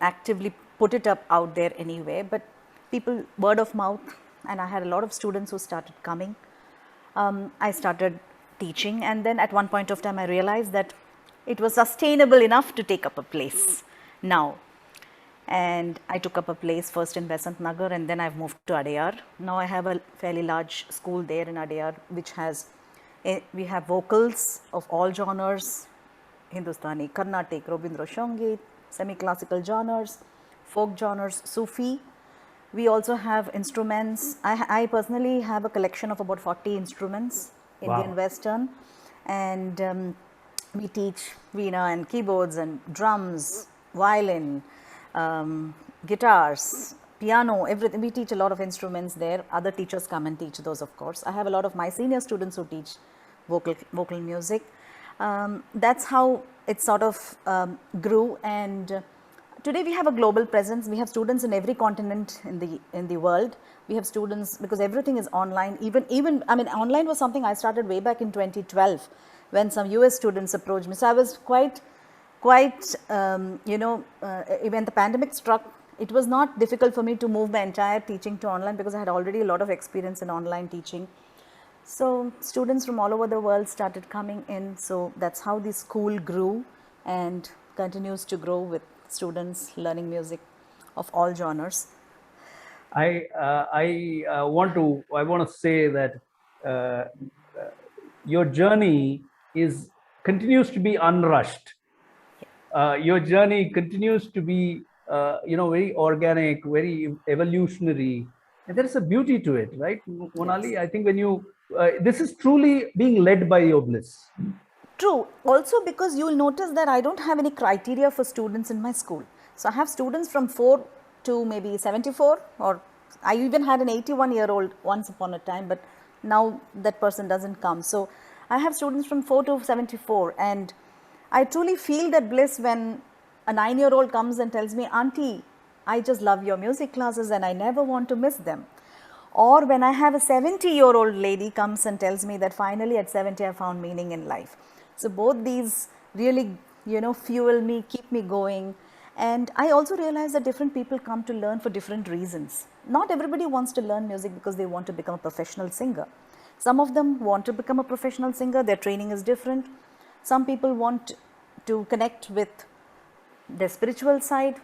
Speaker 4: actively put it up out there anywhere, but people, word of mouth, and I had a lot of students who started coming. I started teaching, and then at one point of time I realized that it was sustainable enough to take up a place now. And I took up a place first in Besant Nagar, and then I've moved to Adyar. Now I have a fairly large school there in Adyar, which has, we have vocals of all genres, Hindustani, Carnatic, Rabindra Sangeet, semi-classical genres, folk genres, Sufi. We also have instruments. I personally have a collection of about 40 instruments, Indian, wow, Western, and we teach veena and keyboards and drums, violin, guitars, piano, everything. We teach a lot of instruments there. Other teachers come and teach those, of course. I have a lot of my senior students who teach vocal music. That's how it sort of grew, and today we have a global presence. We have students in every continent in the world. We have students, because everything is online. Even I mean, online was something I started way back in 2012 when some US students approached me. So I was quite when the pandemic struck, it was not difficult for me to move my entire teaching to online, because I had already a lot of experience in online teaching. So students from all over the world started coming in. So that's how the school grew and continues to grow, with students learning music of all genres.
Speaker 2: I want to say that your journey continues to be unrushed. Your journey continues to be very organic, very evolutionary, and there is a beauty to it, right, Monali? Yes. I think when you this is truly being led by your bliss.
Speaker 4: True. Also because you will notice that I don't have any criteria for students in my school. So I have students from 4 to maybe 74, or I even had an 81-year-old once upon a time, but now that person doesn't come. So I have students from 4 to 74, and I truly feel that bliss when a 9-year-old comes and tells me, Auntie, I just love your music classes and I never want to miss them. Or when I have a 70-year-old lady comes and tells me that finally at 70 I found meaning in life. So both these really, fuel me, keep me going. And I also realize that different people come to learn for different reasons. Not everybody wants to learn music because they want to become a professional singer. Some of them want to become a professional singer, their training is different. Some people want to connect with their spiritual side,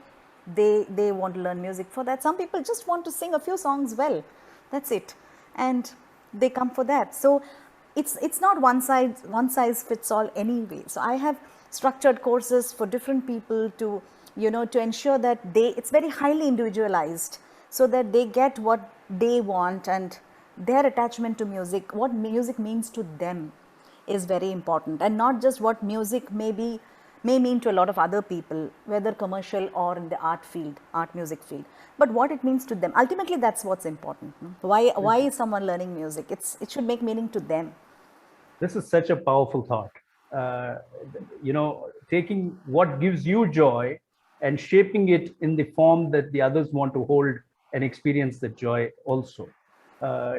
Speaker 4: they want to learn music for that. Some people just want to sing a few songs well, that's it, and they come for that. So it's not one size fits all anyway. So I have structured courses for different people to to ensure that it's very highly individualized, so that they get what they want, and their attachment to music, what music means to them, is very important, and not just what music may mean to a lot of other people, whether commercial or in the art music field, but what it means to them. Ultimately, that's what's important. Why is someone learning music? It should make meaning to them.
Speaker 2: This is such a powerful thought. Taking what gives you joy and shaping it in the form that the others want to hold and experience that joy also.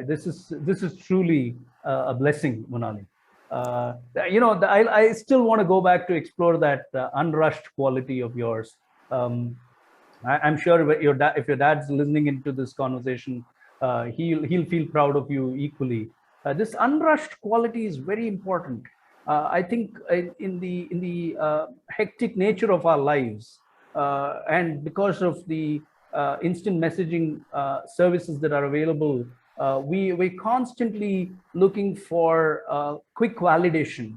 Speaker 2: This is truly a blessing, Monali. I still want to go back to explore that unrushed quality of yours. I'm sure if your dad's listening into this conversation, he'll feel proud of you equally. This unrushed quality is very important. I think in the hectic nature of our lives, and because of the instant messaging services that are available, we're constantly looking for quick validation.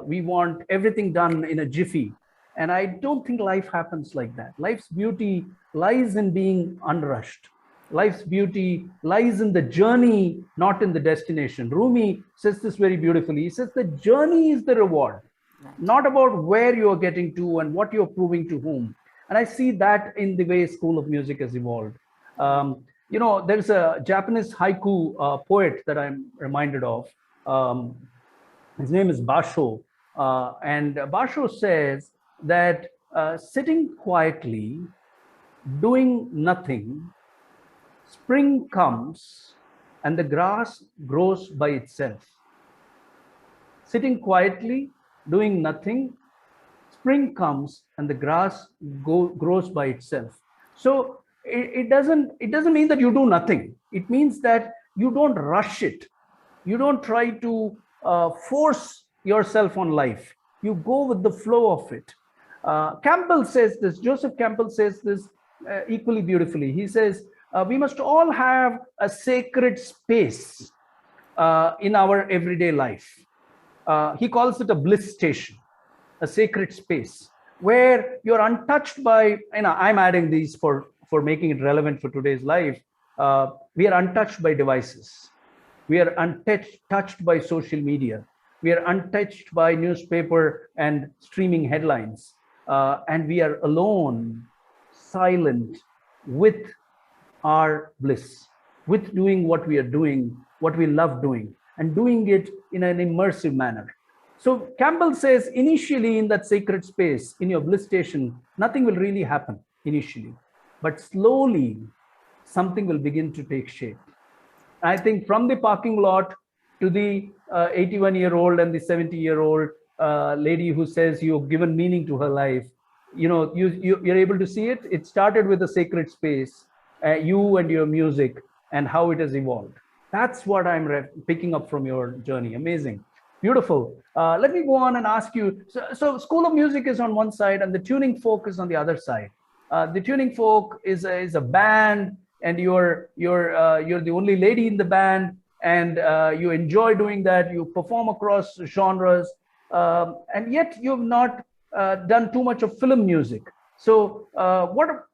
Speaker 2: We want everything done in a jiffy. And I don't think life happens like that. Life's beauty lies in being unrushed. Life's beauty lies in the journey, not in the destination. Rumi says this very beautifully. He says the journey is the reward, not about where you're getting to and what you're proving to whom. And I see that in the way School of Music has evolved. There's a Japanese haiku poet that I'm reminded of. His name is Basho. And Basho says that sitting quietly, doing nothing, spring comes and the grass grows by itself. Sitting quietly, doing nothing, spring comes and the grass grows by itself. So it doesn't mean that you do nothing. It means that you don't rush it. You don't try to force yourself on life. You go with the flow of it. Campbell says this, Joseph Campbell says this equally beautifully. He says, we must all have a sacred space in our everyday life. He calls it a bliss station, a sacred space where you're untouched by, I'm adding these for making it relevant for today's life. We are untouched by devices. We are untouched by social media. We are untouched by newspaper and streaming headlines. And we are alone, silent, with our bliss, with doing what we are doing, what we love doing, and doing it in an immersive manner. So Campbell says, initially in that sacred space, in your bliss station, nothing will really happen initially, but slowly something will begin to take shape. I think from the parking lot to the 81-year-old and the 70-year-old lady who says you've given meaning to her life, you're able to see it. It started with a sacred space, you and your music, and how it has evolved. That's what I'm picking up from your journey. Amazing. Beautiful. Let me go on and ask you. So School of Music is on one side and the tuning folk is on the other side. The tuning folk is a band, and you're the only lady in the band, and you enjoy doing that. You perform across genres, and yet you've not done too much of film music. So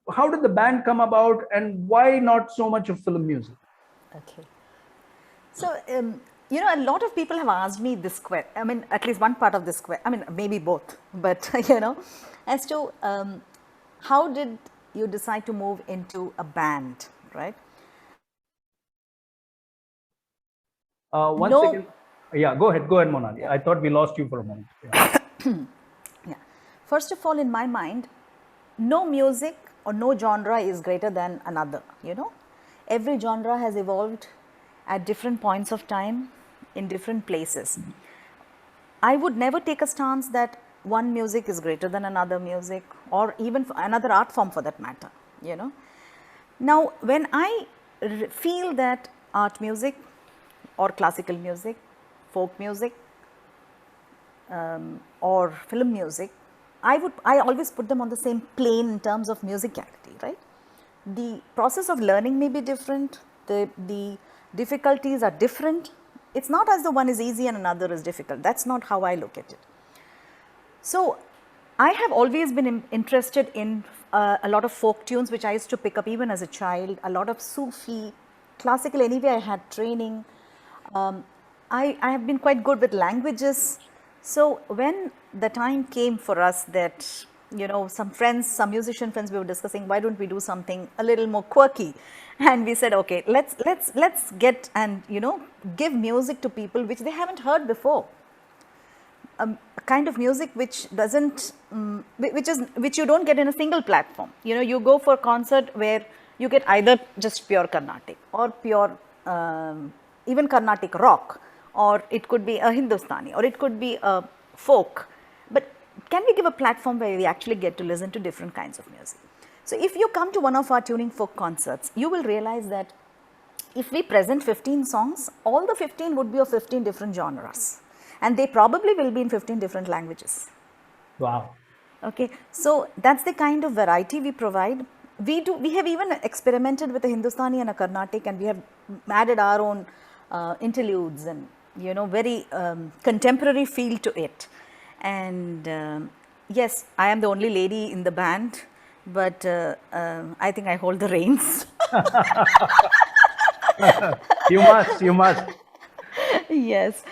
Speaker 2: how did the band come about, and why not so much of film music?
Speaker 4: Okay. So you know, a lot of people have asked me this question. I mean, at least one part of this question. I mean, maybe both, but you know, as to how did you decide to move into a band, right?
Speaker 2: One second. Yeah, go ahead, Monali. Yeah. I thought we lost you for a moment. Yeah.
Speaker 4: Yeah. First of all, in my mind, no music or no genre is greater than another, you know. Every genre has evolved at different points of time in different places. I would never take a stance that one music is greater than another music, or even another art form for that matter, you know. Now, when I feel that art music or classical music, folk music, or film music, I always put them on the same plane in terms of musicality, right? The process of learning may be different, the difficulties are different. It's not as though one is easy and another is difficult. That's not how I look at it. So, I have always been interested in a lot of folk tunes which I used to pick up even as a child, a lot of Sufi, classical anyway I had training. I have been quite good with languages. So, when the time came for us that, you know, some friends, some musician friends, we were discussing, why don't we do something a little more quirky? And we said, okay, let's get and, you know, give music to people which they haven't heard before. A kind of music which doesn't, which you don't get in a single platform. You know, you go for a concert where you get either just pure Carnatic or pure, even Carnatic rock, or it could be a Hindustani, or it could be a folk. But can we give a platform where we actually get to listen to different kinds of music? So, if you come to one of our tuning folk concerts, you will realize that if we present 15 songs, all the 15 would be of 15 different genres, and they probably will be in 15 different languages.
Speaker 2: Wow.
Speaker 4: Okay, so that's the kind of variety we provide. We have even experimented with a Hindustani and a Carnatic, and we have added our own interludes and, you know, very contemporary feel to it. And yes, I am the only lady in the band, but I think I hold the reins.
Speaker 2: You must.
Speaker 4: Yes.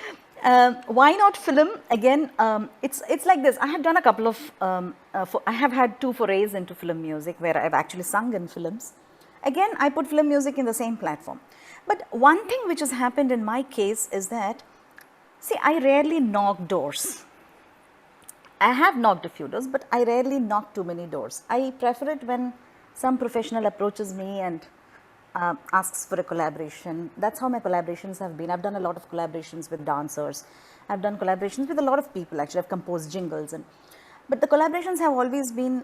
Speaker 4: Why not film? Again, it's like this. I have done a couple of, I have had 2 forays into film music where I've actually sung in films. Again, I put film music in the same platform. But one thing which has happened in my case is that, see, I rarely knock doors. I have knocked a few doors, but I rarely knock too many doors. I prefer it when some professional approaches me and asks for a collaboration. That's how my collaborations have been. I've done a lot of collaborations with dancers. I've done collaborations with a lot of people. Actually, I've composed jingles, but the collaborations have always been,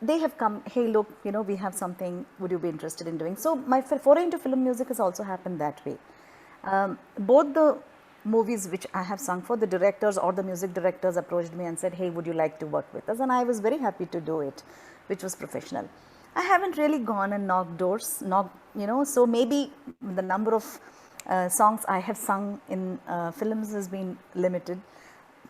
Speaker 4: they have come, hey, look, you know, we have something, would you be interested in doing? So, my foray into film music has also happened that way. Both the movies which I have sung for, the directors or the music directors approached me and said, hey, would you like to work with us? And I was very happy to do it, which was professional. I haven't really gone and knocked doors, you know, so maybe the number of songs I have sung in films has been limited,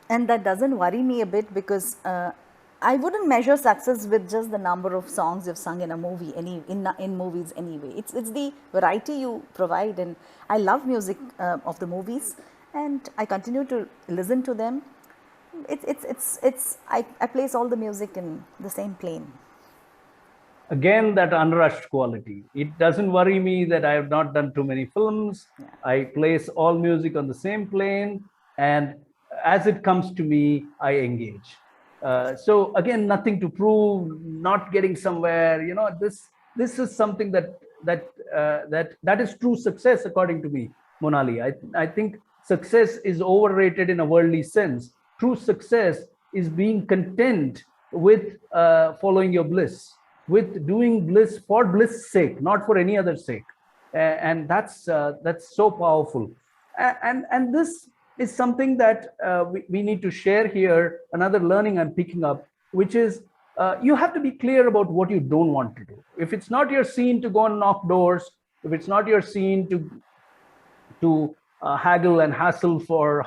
Speaker 4: and that doesn't worry me a bit, because I wouldn't measure success with just the number of songs you've sung in a movie, in movies anyway. It's the variety you provide, and I love music of the movies, and I continue to listen to them. I place all the music in the same plane.
Speaker 2: Again, that unrushed quality. It doesn't worry me that I have not done too many films. Yeah. I place all music on the same plane, and as it comes to me, I engage. So again, nothing to prove, not getting somewhere. You know, this is something that is true success according to me, Monali. I think success is overrated in a worldly sense. True success is being content with following your bliss, with doing bliss for bliss sake, not for any other sake, and that's so powerful. And this is something that we need to share here. Another learning I'm picking up, which is you have to be clear about what you don't want to do. If it's not your scene to go and knock doors, if it's not your scene to haggle and hustle for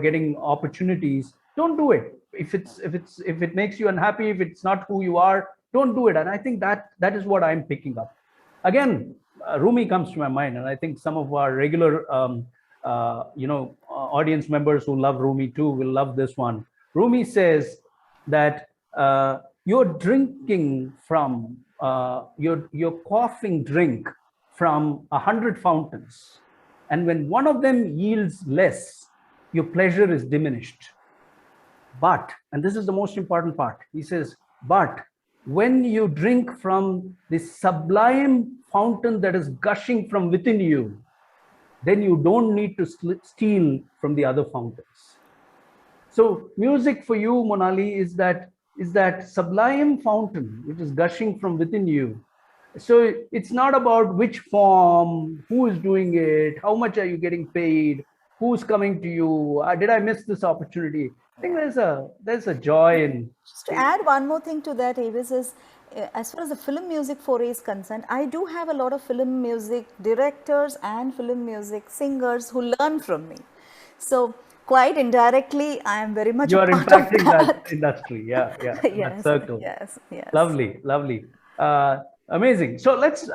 Speaker 2: getting opportunities, don't do it. If it makes you unhappy, if it's not who you are, don't do it. And I think that is what I'm picking up. Again, Rumi comes to my mind, and I think some of our regular, audience members who love Rumi too will love this one. Rumi says that you're drinking from, you're quaffing drink from 100 fountains, and when one of them yields less, your pleasure is diminished. But, and this is the most important part, he says, but when you drink from the sublime fountain that is gushing from within you, then you don't need to steal from the other fountains. So music for you, Monali, is that sublime fountain which is gushing from within you. So it's not about which form, who is doing it, how much are you getting paid, who's coming to you, did I miss this opportunity? I think there's a joy in.
Speaker 4: Just to add one more thing to that, Avis, is as far as the film music foray is concerned, I do have a lot of film music directors and film music singers who learn from me. So quite indirectly, I am very much
Speaker 2: You are
Speaker 4: part
Speaker 2: impacting
Speaker 4: of that
Speaker 2: industry. Yeah,
Speaker 4: yes,
Speaker 2: that circle.
Speaker 4: yes.
Speaker 2: Lovely. Amazing. So let's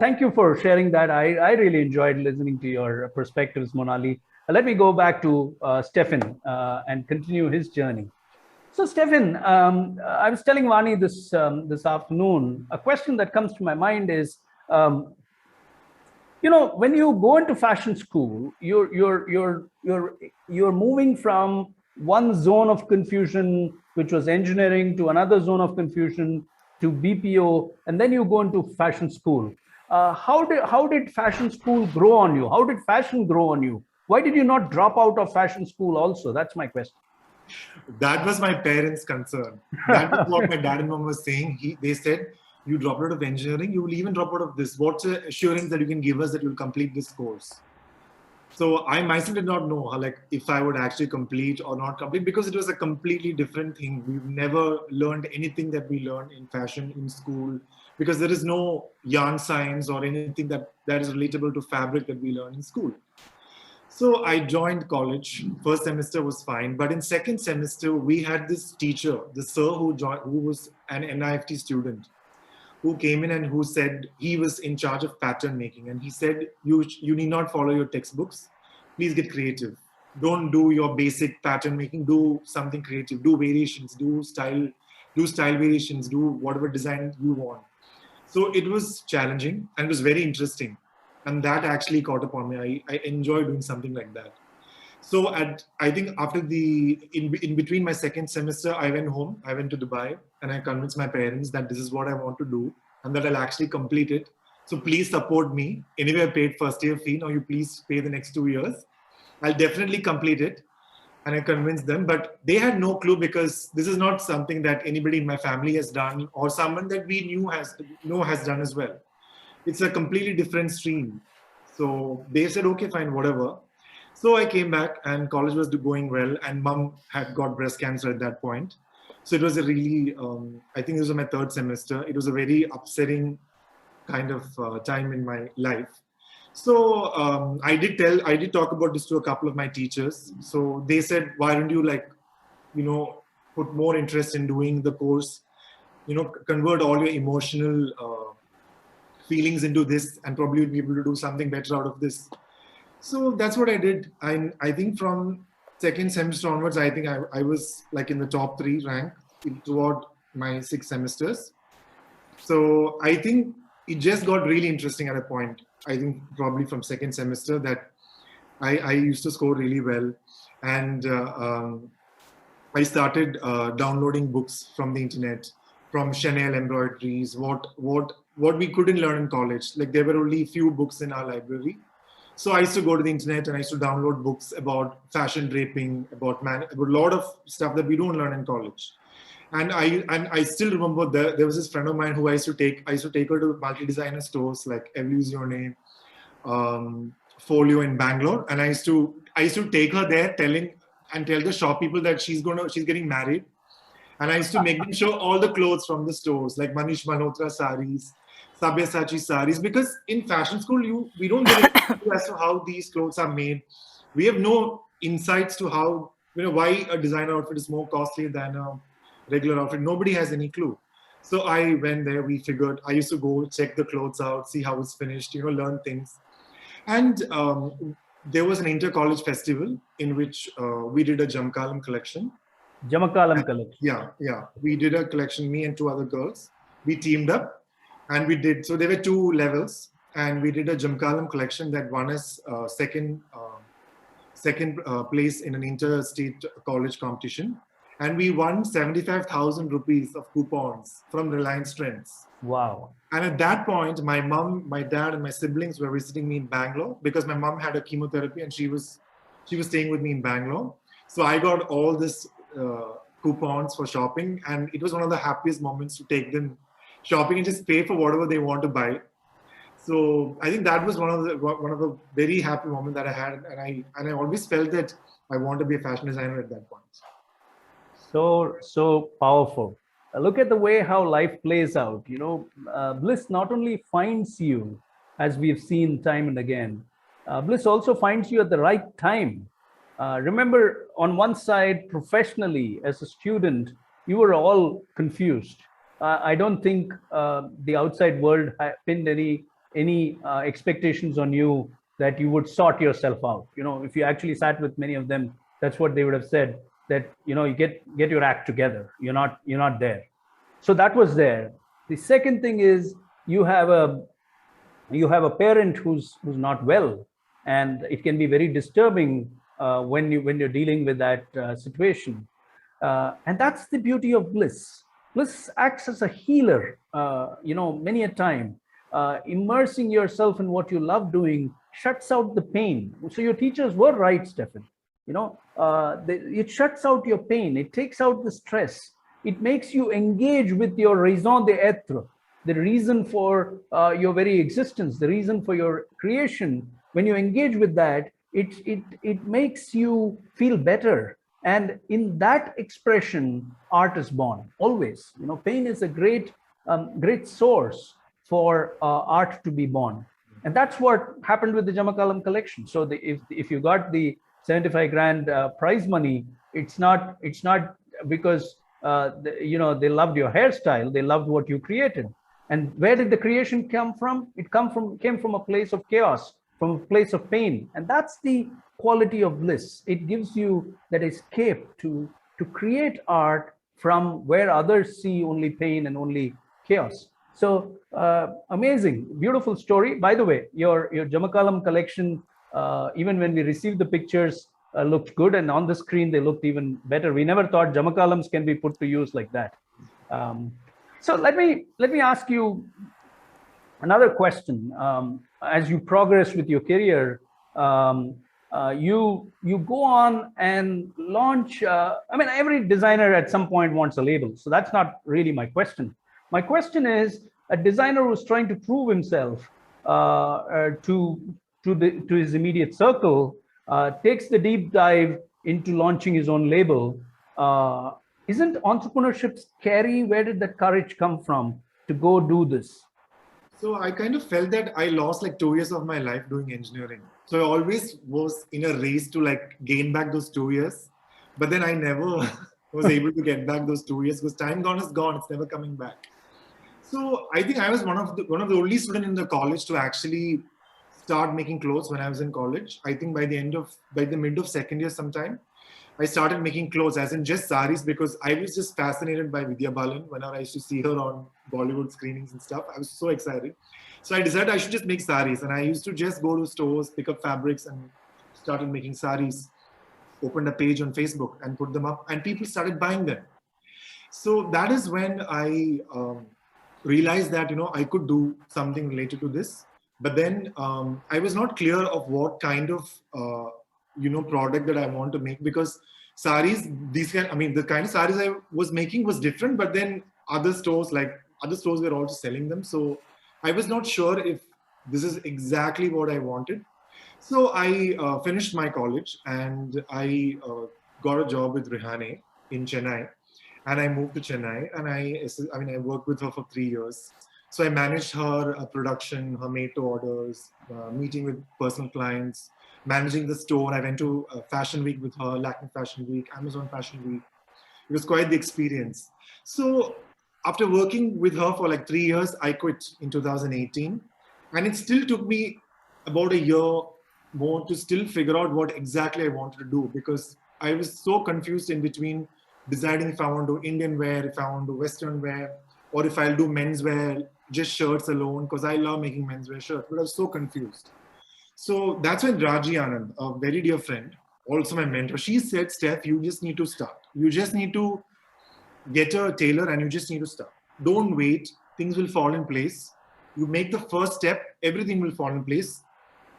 Speaker 2: thank you for sharing that. I really enjoyed listening to your perspectives, Monali. Let me go back to Stephin and continue his journey. So Stephin, I was telling Vaani this afternoon, a question that comes to my mind is, when you go into fashion school, you're moving from one zone of confusion, which was engineering, to another zone of confusion, to BPO, and then you go into fashion school. How did fashion school grow on you? How did fashion grow on you? Why did you not drop out of fashion school also? That's my question.
Speaker 3: That was my parents' concern. That was what my dad and mom was saying. They said, you drop out of engineering, you will even drop out of this. What's the assurance that you can give us that you'll complete this course? So I myself did not know if I would actually complete or not complete, because it was a completely different thing. We've never learned anything that we learned in fashion in school, because there is no yarn science or anything that is relatable to fabric that we learn in school. So I joined college. First semester was fine, but in second semester we had this teacher, the sir who was an NIFT student, who came in and who said he was in charge of pattern making, and he said, you need not follow your textbooks. Please get creative. Don't do your basic pattern making. Do something creative. Do variations. Do style variations. Do whatever design you want. So it was challenging and it was very interesting. And that actually caught upon me. I enjoy doing something like that. So I think after in between my second semester, I went home. I went to Dubai and I convinced my parents that this is what I want to do and that I'll actually complete it. So please support me. Anyway, I paid first year fee. Now you please pay the next 2 years. I'll definitely complete it. And I convinced them, but they had no clue, because this is not something that anybody in my family has done or someone that we has done as well. It's a completely different stream. So they said, okay, fine, whatever. So I came back and college was going well, and mom had got breast cancer at that point. So it was a really, I think it was my third semester. It was a very upsetting kind of time in my life. So I did talk about this to a couple of my teachers. So they said, why don't you put more interest in doing the course, convert all your emotional feelings into this, and probably you'll be able to do something better out of this. So that's what I did. I think from second semester onwards, I think I was in the top 3 rank throughout my 6 semesters. So I think it just got really interesting at a point. I think probably from second semester that I used to score really well. And I started downloading books from the internet, from Chanel embroideries, what we couldn't learn in college. There were only a few books in our library. So I used to go to the internet and I used to download books about fashion draping, about a lot of stuff that we don't learn in college. And I still remember there was this friend of mine who I used to take her to multi-designer stores like Illusione, Folio in Bangalore. And I used to take her there tell the shop people that she's getting married. And I used to make them show all the clothes from the stores, like Manish Malhotra saris, Sabyasachi saris, because in fashion school, we don't get a clue as to how these clothes are made. We have no insights to how, why a designer outfit is more costly than a regular outfit. Nobody has any clue. So I went there, we figured, I used to go check the clothes out, see how it's finished, learn things. And there was an inter-college festival in which we did a Jamkalam collection.
Speaker 2: Jamakalam collection.
Speaker 3: Yeah. We did a collection, me and two other girls. We teamed up and we did, so there were two levels and we did a Jamkalam collection that won us second place in an interstate college competition. And we won 75,000 rupees of coupons from Reliance Trends.
Speaker 2: Wow.
Speaker 3: And at that point, my mom, my dad, and my siblings were visiting me in Bangalore because my mom had a chemotherapy and she was staying with me in Bangalore. So I got all this coupons for shopping, and it was one of the happiest moments to take them shopping and just pay for whatever they want to buy. So I think that was one of the very happy moments that I had, and I always felt that I want to be a fashion designer at that point.
Speaker 2: So powerful. Look at the way how life plays out. Bliss not only finds you, as we've seen time and again, Bliss also finds you at the right time. Remember, on one side, professionally, as a student, you were all confused. I don't think the outside world pinned any expectations on you that you would sort yourself out. If you actually sat with many of them, that's what they would have said, that you get your act together. You're not there. So that was there. The second thing is you have a parent who's not well, and it can be very disturbing when you're dealing with that situation. And that's the beauty of Bliss. Bliss acts as a healer. Many a time, immersing yourself in what you love doing shuts out the pain. So your teachers were right, Stephin. It shuts out your pain. It takes out the stress. It makes you engage with your raison d'etre, the reason for your very existence, the reason for your creation. When you engage with that, it makes you feel better. And in that expression, art is born, always. Pain is a great source for art to be born. And that's what happened with the Jamakalam collection. So if you got the 75 grand prize money, it's not because they loved your hairstyle, they loved what you created. And where did the creation come from? It came from a place of chaos, from a place of pain. And that's the quality of Bliss. It gives you that escape to create art from where others see only pain and only chaos. So amazing, beautiful story. By the way, your Jamakalam collection, even when we received the pictures, looked good, and on the screen they looked even better. We never thought Jamakalams can be put to use like that. So let me ask you another question. As you progress with your career, you go on and launch. Every designer at some point wants a label, so that's not really my question. My question is, a designer who's trying to prove himself to his immediate circle, takes the deep dive into launching his own label. Isn't entrepreneurship scary? Where did that courage come from to go do this?
Speaker 3: So I kind of felt that I lost like 2 years of my life doing engineering. So I always was in a race to gain back those 2 years. But then I never was able to get back those 2 years because time gone is gone. It's never coming back. So I think I was one of the only students in the college to actually start making clothes when I was in college. I think by the mid of second year sometime, I started making clothes, as in just saris, because I was just fascinated by Vidya Balan. Whenever I used to see her on Bollywood screenings and stuff, I was so excited. So I decided I should just make saris, and I used to just go to stores, pick up fabrics, and started making saris. Opened a page on Facebook and put them up, and people started buying them. So that is when I realized that I could do something related to this. But then I was not clear of what kind of product that I want to make, because saris, the kind of saris I was making was different, but then other stores were also selling them. So I was not sure if this is exactly what I wanted. So I finished my college and I got a job with Rihane in Chennai, and I moved to Chennai, and I worked with her for 3 years. So I managed her production, her made-to-orders, meeting with personal clients, managing the store. I went to Fashion Week with her, Lakme Fashion Week, Amazon Fashion Week. It was quite the experience. So after working with her for like 3 years, I quit in 2018. And it still took me about a year more to still figure out what exactly I wanted to do, because I was so confused in between deciding if I want to do Indian wear, if I want to do Western wear, or if I'll do menswear, just shirts alone, because I love making menswear shirts, but I was so confused. So that's when Raji Anand, a very dear friend, also my mentor, she said, Steph, you just need to start. You just need to get a tailor and you just need to start. Don't wait. Things will fall in place. You make the first step, everything will fall in place.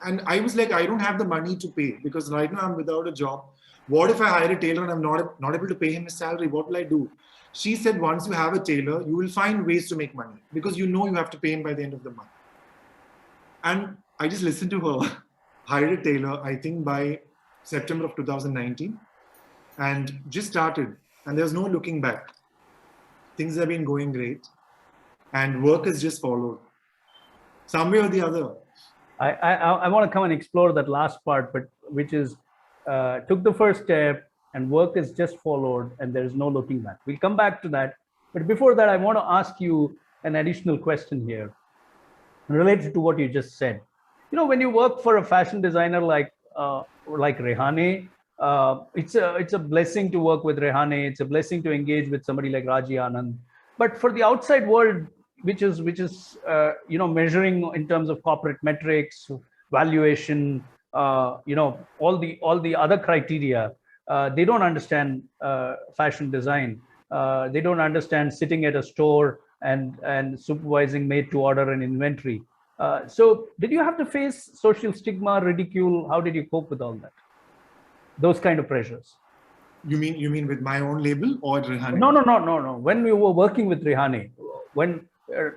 Speaker 3: And I was like, I don't have the money to pay because right now I'm without a job. What if I hire a tailor and I'm not able to pay him his salary? What will I do? She said, once you have a tailor, you will find ways to make money because you know you have to pay him by the end of the month. And I just listened to her, hired a tailor, I think by September of 2019, and just started. And there's no looking back. Things have been going great, and work has just followed, some way or the other.
Speaker 2: I want to come and explore that last part, but which is took the first step and work is just followed and there is no looking back. We'll come back to that. But before that, I want to ask you an additional question here related to what you just said. You know, when you work for a fashion designer like Rehane, it's a blessing to work with Rehane. It's a blessing to engage with somebody like Raji Anand. But for the outside world, which is you know, measuring in terms of corporate metrics, valuation, you know, all the other criteria, they don't understand fashion design. They don't understand sitting at a store and supervising made to order and inventory. So did you have to face social stigma, ridicule? How did you cope with all that? Those kind of pressures.
Speaker 3: You mean with my own label or Rehane?
Speaker 2: No. When you were working with Rehane, when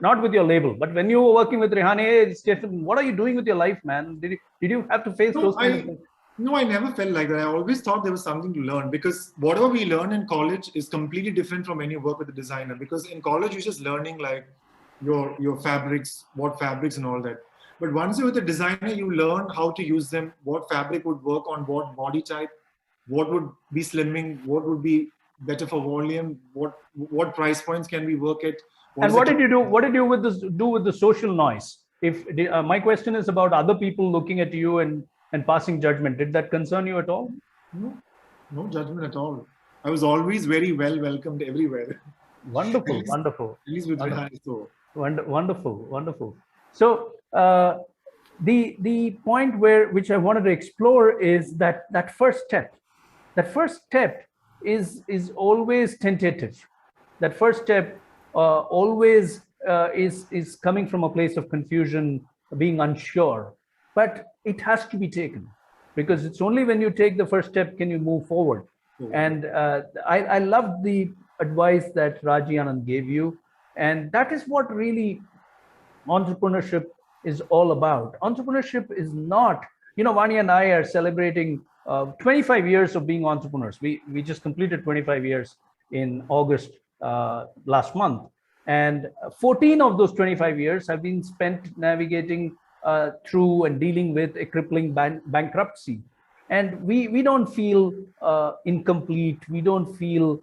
Speaker 2: not with your label, but when you were working with Rehane, hey, Stephin, what are you doing with your life, man? Did you have to face those kind of things?
Speaker 3: No, I never felt like that. I always thought there was something to learn because whatever we learn in college is completely different from when you work with a designer. Because in college, you're just learning like your fabrics, what fabrics and all that. But once you're with a designer, you learn how to use them, what fabric would work on what body type, what would be slimming, what would be better for volume, what price points can we work at.
Speaker 2: And what did you do? What did you do with the social noise? If my question is about other people looking at you and passing judgment, did that concern you at all?
Speaker 3: No judgment at all. I was always very well welcomed everywhere.
Speaker 2: Wonderful.
Speaker 3: At least with Rehane, so.
Speaker 2: Wonderful. So the point which I wanted to explore is that first step. That first step is always tentative. That first step always is coming from a place of confusion, being unsure. But it has to be taken because it's only when you take the first step can you move forward. And I loved the advice that Raji Anand gave you. And that is what really entrepreneurship is all about. Entrepreneurship is not, you know, Vaani and I are celebrating 25 years of being entrepreneurs. We just completed 25 years in August last month. And 14 of those 25 years have been spent navigating through and dealing with a crippling bankruptcy. And we don't feel incomplete. We don't feel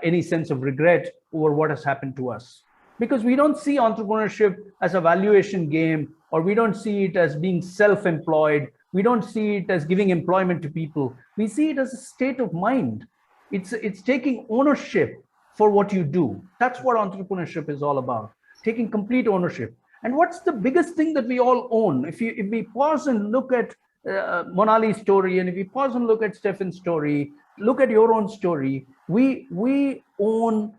Speaker 2: any sense of regret over what has happened to us. Because we don't see entrepreneurship as a valuation game, or we don't see it as being self-employed. We don't see it as giving employment to people. We see it as a state of mind. It's taking ownership for what you do. That's what entrepreneurship is all about, taking complete ownership. And what's the biggest thing that we all own? If we pause and look at Monali's story, and if we pause and look at Stephin's story, look at your own story, we own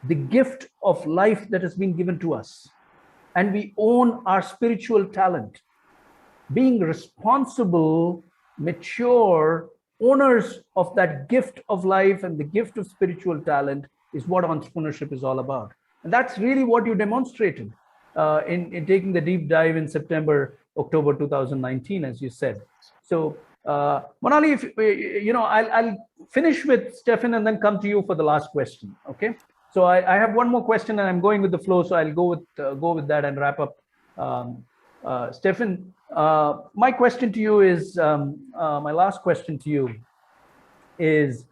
Speaker 2: the gift of life that has been given to us. And we own our spiritual talent. Being responsible, mature owners of that gift of life and the gift of spiritual talent is what entrepreneurship is all about. And that's really what you demonstrated in taking the deep dive in October 2019, as you said. So Monali, if you know, I'll finish with Stephin and then come to you for the last question. Okay. So I have one more question and I'm going with the flow. So I'll go with that and wrap up. Stephin, my question to you is, my last question to you is,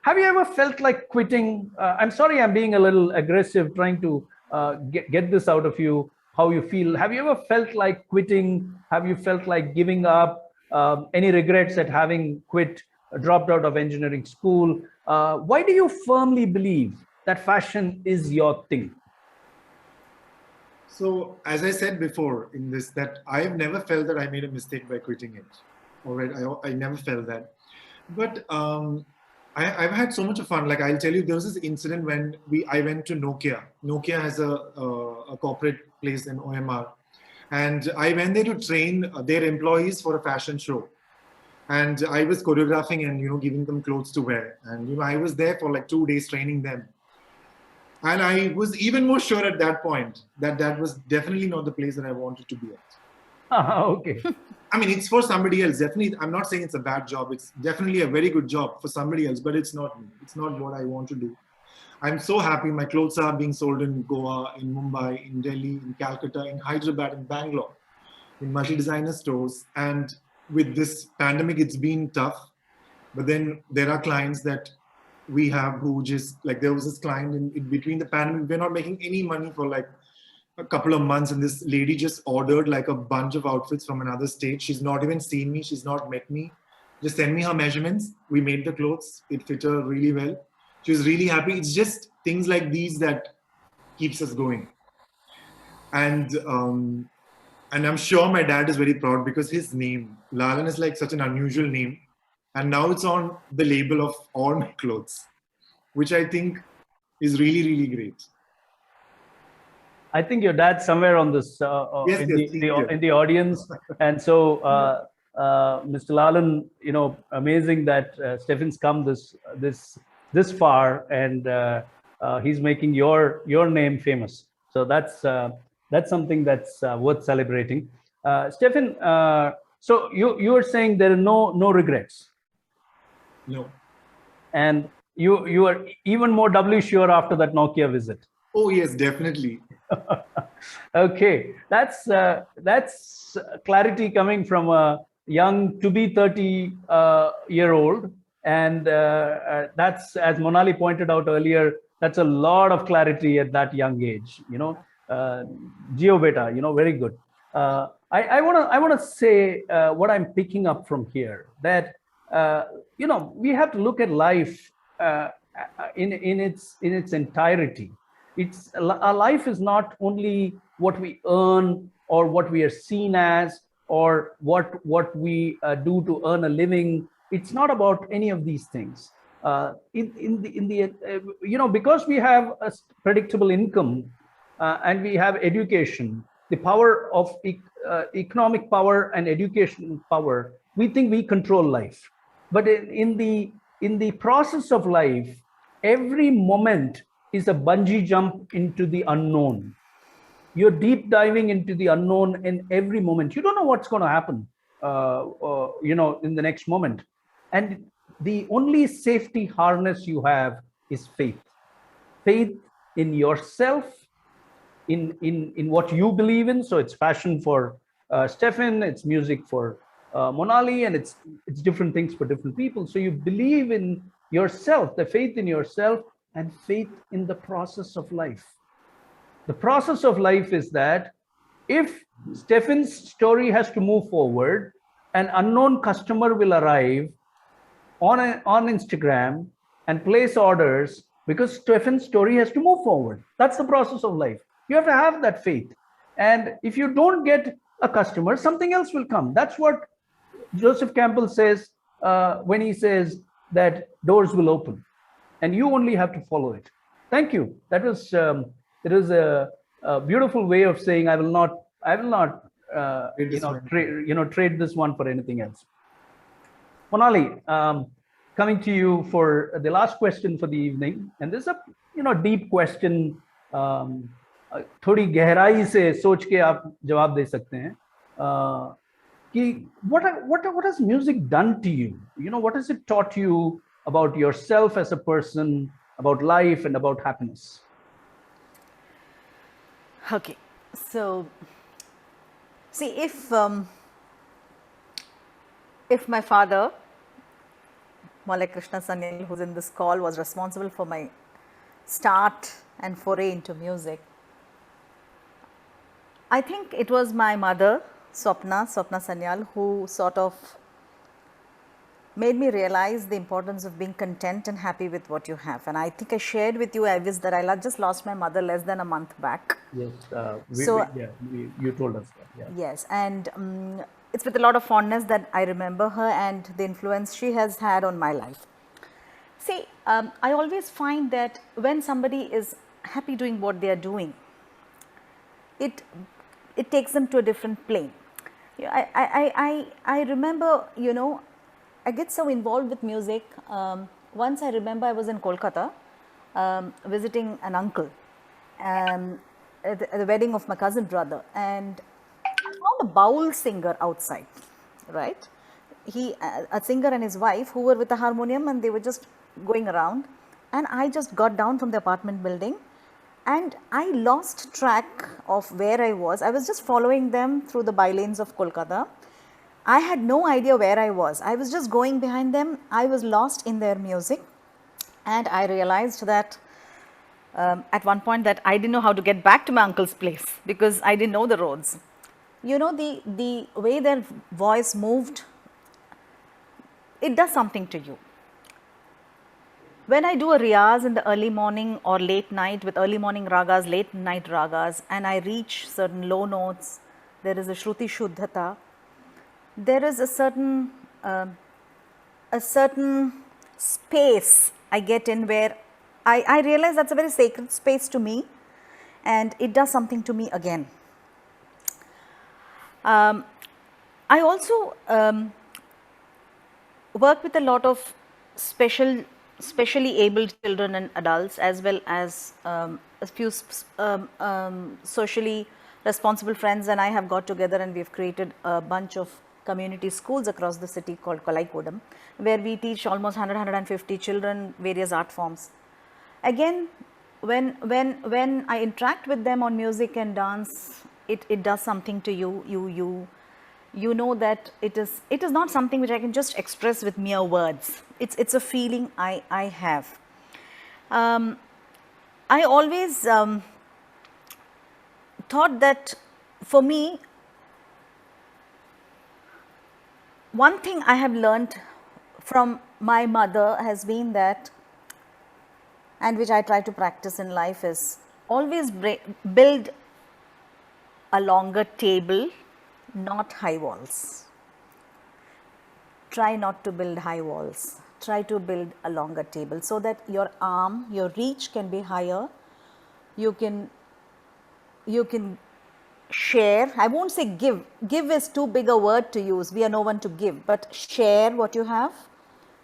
Speaker 2: Have you ever felt like quitting? I'm sorry, I'm being a little aggressive, trying to get this out of you, how you feel. Have you ever felt like quitting? Have you felt like giving up? Any regrets at having quit, dropped out of engineering school? Why do you firmly believe that fashion is your thing?
Speaker 3: So, as I said before in this, that I've never felt that I made a mistake by quitting it. All right, I never felt that. But I've had so much of fun. Like I'll tell you, there was this incident when I went to Nokia. Nokia has a corporate place in OMR, and I went there to train their employees for a fashion show. And I was choreographing and giving them clothes to wear. And I was there for like 2 days training them. And I was even more sure at that point that that was definitely not the place that I wanted to be at.
Speaker 2: Okay.
Speaker 3: I mean, it's for somebody else. Definitely, I'm not saying it's a bad job. It's definitely a very good job for somebody else, but it's not me. It's not what I want to do. I'm so happy. My clothes are being sold in Goa, in Mumbai, in Delhi, in Calcutta, in Hyderabad, in Bangalore, in multi-designer stores. And with this pandemic, it's been tough. But then there are clients that we have who just, like there was this client in between the pandemic, we're not making any money for like a couple of months, and this lady just ordered like a bunch of outfits from another state. She's not even seen me, she's not met me, just send me her measurements. We made the clothes, it fit her really well, she was really happy. It's just things like these that keeps us going. And I'm sure my dad is very proud because his name Lalan is like such an unusual name, and now it's on the label of all my clothes, which I think is really, really great.
Speaker 2: I think your dad's somewhere on this
Speaker 3: Yes,
Speaker 2: in the audience, and so Mr. Lalan, amazing that Stephin's come this far, and he's making your name famous. So that's something that's worth celebrating. Stephin, so you are saying there are no regrets.
Speaker 3: No.
Speaker 2: And you are even more doubly sure after that Nokia visit.
Speaker 3: Oh yes, definitely.
Speaker 2: Okay, that's clarity coming from a young to be 30-year-old, and that's, as Monali pointed out earlier, that's a lot of clarity at that young age. Geo beta, very good. I wanna say what I'm picking up from here, that we have to look at life in its entirety. Our life is not only what we earn or what we are seen as or what we do to earn a living. It's not about any of these things. Because we have a predictable income and we have education, the power of economic power and education power, we think we control life. But in the process of life, every moment is a bungee jump into the unknown. You're deep diving into the unknown in every moment. You don't know what's going to happen, in the next moment. And the only safety harness you have is faith. Faith in yourself, in what you believe in. So it's fashion for Stephin, it's music for Monali, and it's different things for different people. So you believe in yourself, the faith in yourself, and faith in the process of life. The process of life is that if Stephin's story has to move forward, an unknown customer will arrive on Instagram and place orders because Stephin's story has to move forward. That's the process of life. You have to have that faith. And if you don't get a customer, something else will come. That's what Joseph Campbell says when he says that doors will open, and you only have to follow it. Thank you. That was it was a beautiful way of saying I will not trade this one for anything else. Monali, coming to you for the last question for the evening, and this is a deep question. थोड़ी गहराई से सोच के आप जवाब दे सकते हैं कि what has music done to you? What has it taught you about yourself as a person, about life, and about happiness?
Speaker 4: Okay, so see, if my father Molek Krishna Sanyal, who's in this call, was responsible for my start and foray into music. I think it was my mother, Swapna Sanyal, who sort of made me realize the importance of being content and happy with what you have. And I think I shared with you, AVIS, that I just lost my mother less than a month back.
Speaker 2: Yes, you told us that. Yeah.
Speaker 4: Yes, and it's with a lot of fondness that I remember her and the influence she has had on my life. See, I always find that when somebody is happy doing what they are doing, it takes them to a different plane. I remember, I get so involved with music. Once I remember I was in Kolkata visiting an uncle at the wedding of my cousin brother, and I found a bowl singer outside, right? A singer and his wife who were with a harmonium, and they were just going around, and I just got down from the apartment building and I lost track of where I was. I was just following them through the bylanes of Kolkata. I had no idea where I was. I was just going behind them. I was lost in their music, and I realized that at one point that I didn't know how to get back to my uncle's place because I didn't know the roads. The way their voice moved, it does something to you. When I do a riyaz in the early morning or late night with early morning ragas, late night ragas, and I reach certain low notes, there is a shruti shuddhata, there is a certain space I get in where I realize that's a very sacred space to me, and it does something to me again. I also work with a lot of specially abled children and adults, as well as a few socially responsible friends, and I have got together and we have created a bunch of community schools across the city called Kolaikodam, where we teach almost 100-150 children various art forms. Again, when I interact with them on music and dance, it does something to you. You know that it is not something which I can just express with mere words. It's a feeling I have. I always thought that for me, one thing I have learned from my mother has been that, and which I try to practice in life, is always build a longer table, not high walls. Try not to build high walls. Try to build a longer table so that your arm, your reach can be higher. You can share. I won't say give. Give is too big a word to use. We are no one to give. But share what you have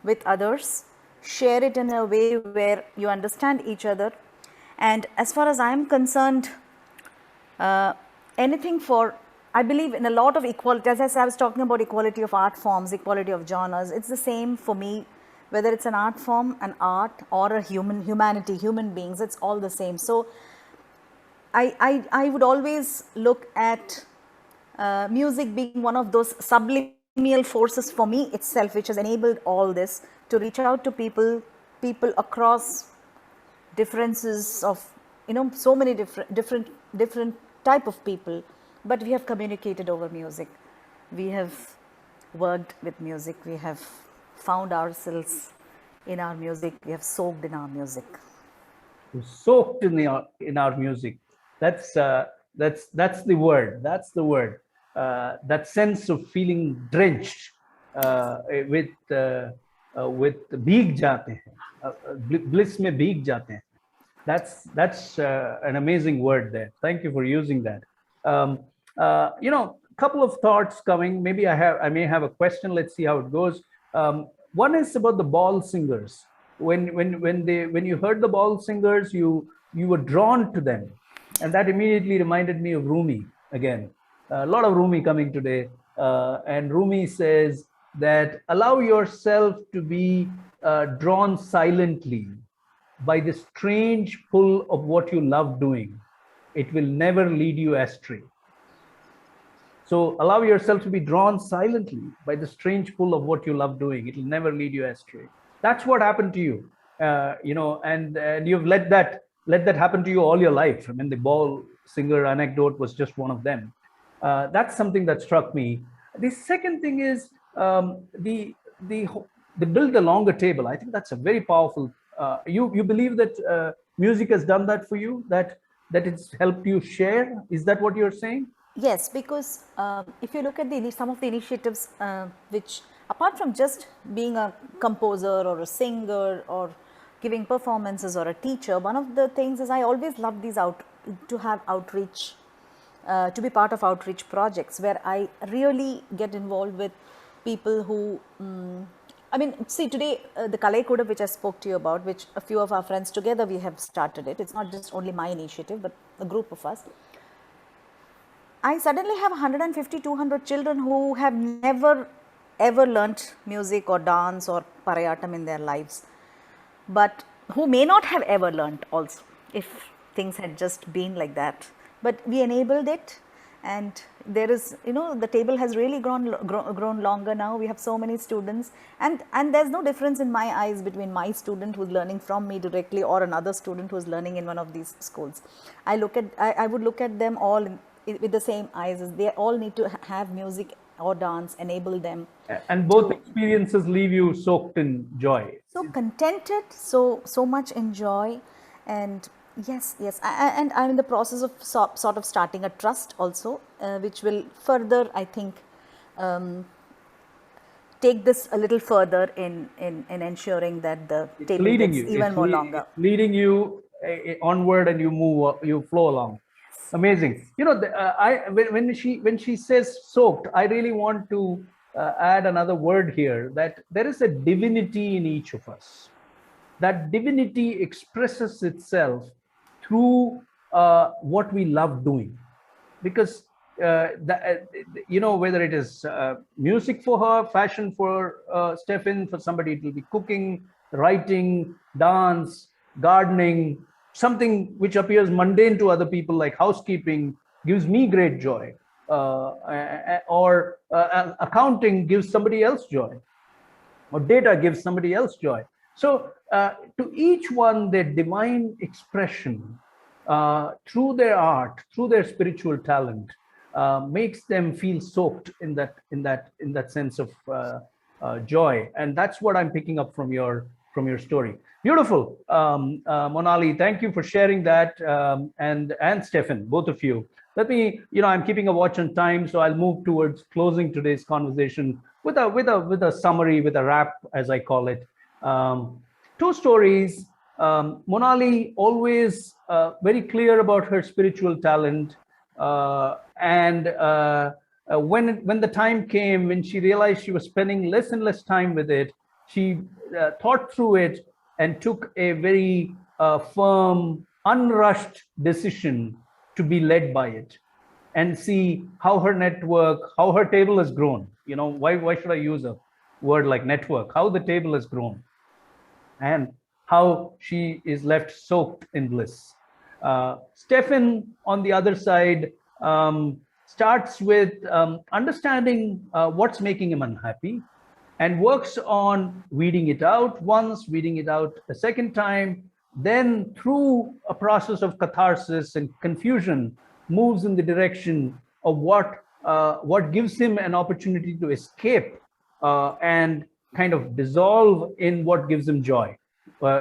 Speaker 4: with others. Share it in a way where you understand each other. And as far as I am concerned, anything for, I believe in a lot of equality. As I was talking about equality of art forms, equality of genres, it's the same for me, whether it's an art form, an art, or a humanity, human beings, it's all the same. So I would always look at music being one of those subliminal forces for me itself, which has enabled all this to reach out to people across differences of, so many different type of people. But we have communicated over music. We have worked with music. We have found ourselves in our music. We have soaked in our music.
Speaker 2: Soaked in our music. That's the word. That's the word. That sense of feeling drenched with भीग जाते हैं. Bliss में भीग जाते हैं. That's an amazing word there. Thank you for using that. Couple of thoughts coming. Maybe I may have a question. Let's see how it goes. One is about the ball singers. When you heard the ball singers, you were drawn to them, and that immediately reminded me of Rumi again. A lot of Rumi coming today, and Rumi says that allow yourself to be drawn silently by the strange pull of what you love doing. It will never lead you astray. So allow yourself to be drawn silently by the strange pull of what you love doing. It will never lead you astray. That's what happened to you, and you've let that happen to you all your life. I mean, the ball singer anecdote was just one of them. That's something that struck me. The second thing is the the build a longer table. I think that's a very powerful. You believe that music has done that for you? That it's helped you share? Is that what you're saying?
Speaker 4: Yes, because if you look at some of the initiatives which, apart from just being a composer or a singer or giving performances or a teacher, one of the things is I always love to have outreach, to be part of outreach projects where I really get involved with people who, I mean, see today the Kalai Kuda which I spoke to you about, which a few of our friends together we have started it. It's not just only my initiative, but a group of us. I suddenly have 150, 200 children who have never ever learnt music or dance or parayatam in their lives, but who may not have ever learnt also if things had just been like that. But we enabled it, and there is, the table has really grown longer now. We have so many students, and there's no difference in my eyes between my student who's learning from me directly or another student who's learning in one of these schools. I would look at them all with the same eyes, as they all need to have music or dance enable them.
Speaker 2: And both experiences leave you soaked in joy.
Speaker 4: So contented, so much in joy, and yes, and I'm in the process of sort of starting a trust also, which will further, I think, take this a little further in ensuring that the table gets even more longer.
Speaker 2: Leading you onward, and you flow along. Amazing. When she says soaked, I really want to add another word here, that there is a divinity in each of us. That divinity expresses itself through what we love doing, because whether it is music for her, fashion for Stephin, for somebody it will be cooking, writing, dance, gardening. Something which appears mundane to other people like housekeeping gives me great joy, or accounting gives somebody else joy, or data gives somebody else joy. So to each one, their divine expression through their art, through their spiritual talent, makes them feel soaked in that sense of joy, and that's what I'm picking up from your story. Beautiful. Monali, thank you for sharing that, and Stephin, both of you. Let me, I'm keeping a watch on time, so I'll move towards closing today's conversation with a summary, with a wrap, as I call it. Two stories. Monali, always very clear about her spiritual talent, and when the time came, when she realized she was spending less and less time with it, she thought through it and took a very firm, unrushed decision to be led by it, and see how her network, how her table has grown. Why should I use a word like network? How the table has grown, and how she is left soaked in bliss. Stephin, on the other side, starts with understanding what's making him unhappy, and works on weeding it out once, weeding it out a second time, then through a process of catharsis and confusion, moves in the direction of what gives him an opportunity to escape and kind of dissolve in what gives him joy.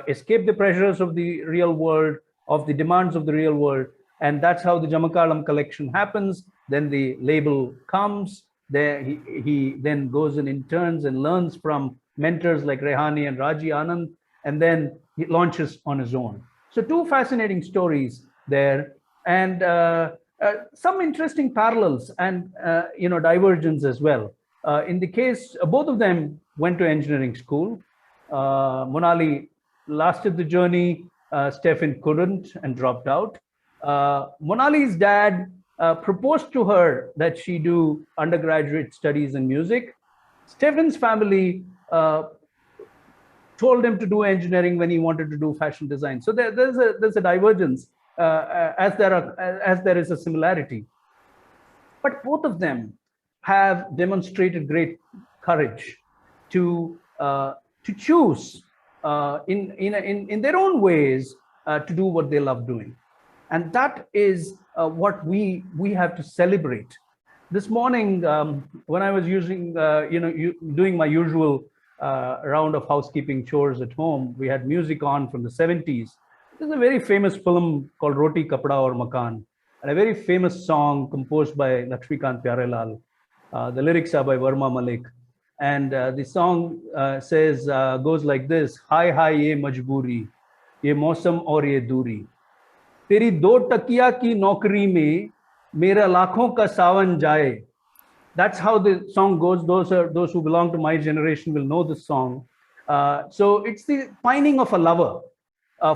Speaker 2: Escape the pressures of the real world, of the demands of the real world. And that's how the Jamakalam collection happens. Then the label comes. There he then goes and interns and learns from mentors like Rehani and Raji Anand, and then he launches on his own. So two fascinating stories there, and some interesting parallels and divergence as well. In the case, both of them went to engineering school. Monali lasted the journey. Stephin couldn't and dropped out. Monali's dad proposed to her that she do undergraduate studies in music. Stephin's family told him to do engineering when he wanted to do fashion design. So there's a divergence as there is a similarity. But both of them have demonstrated great courage to choose in their own ways to do what they love doing. And that is what we have to celebrate. This morning, when I was doing my usual round of housekeeping chores at home, we had music on from the 70s. There's a very famous film called Roti Kapda Aur Makan, and a very famous song composed by Lakshmikant Pyarelal. The lyrics are by Verma Malik. And the song goes like this: Hi hi ye majboori, ye mausam aur ye duri. तेरी दो टकिया की नौकरी में मेरा लाखों का सावन जाए. That's how the song goes. Those who belong to my generation will know this song. So it's the pining of a lover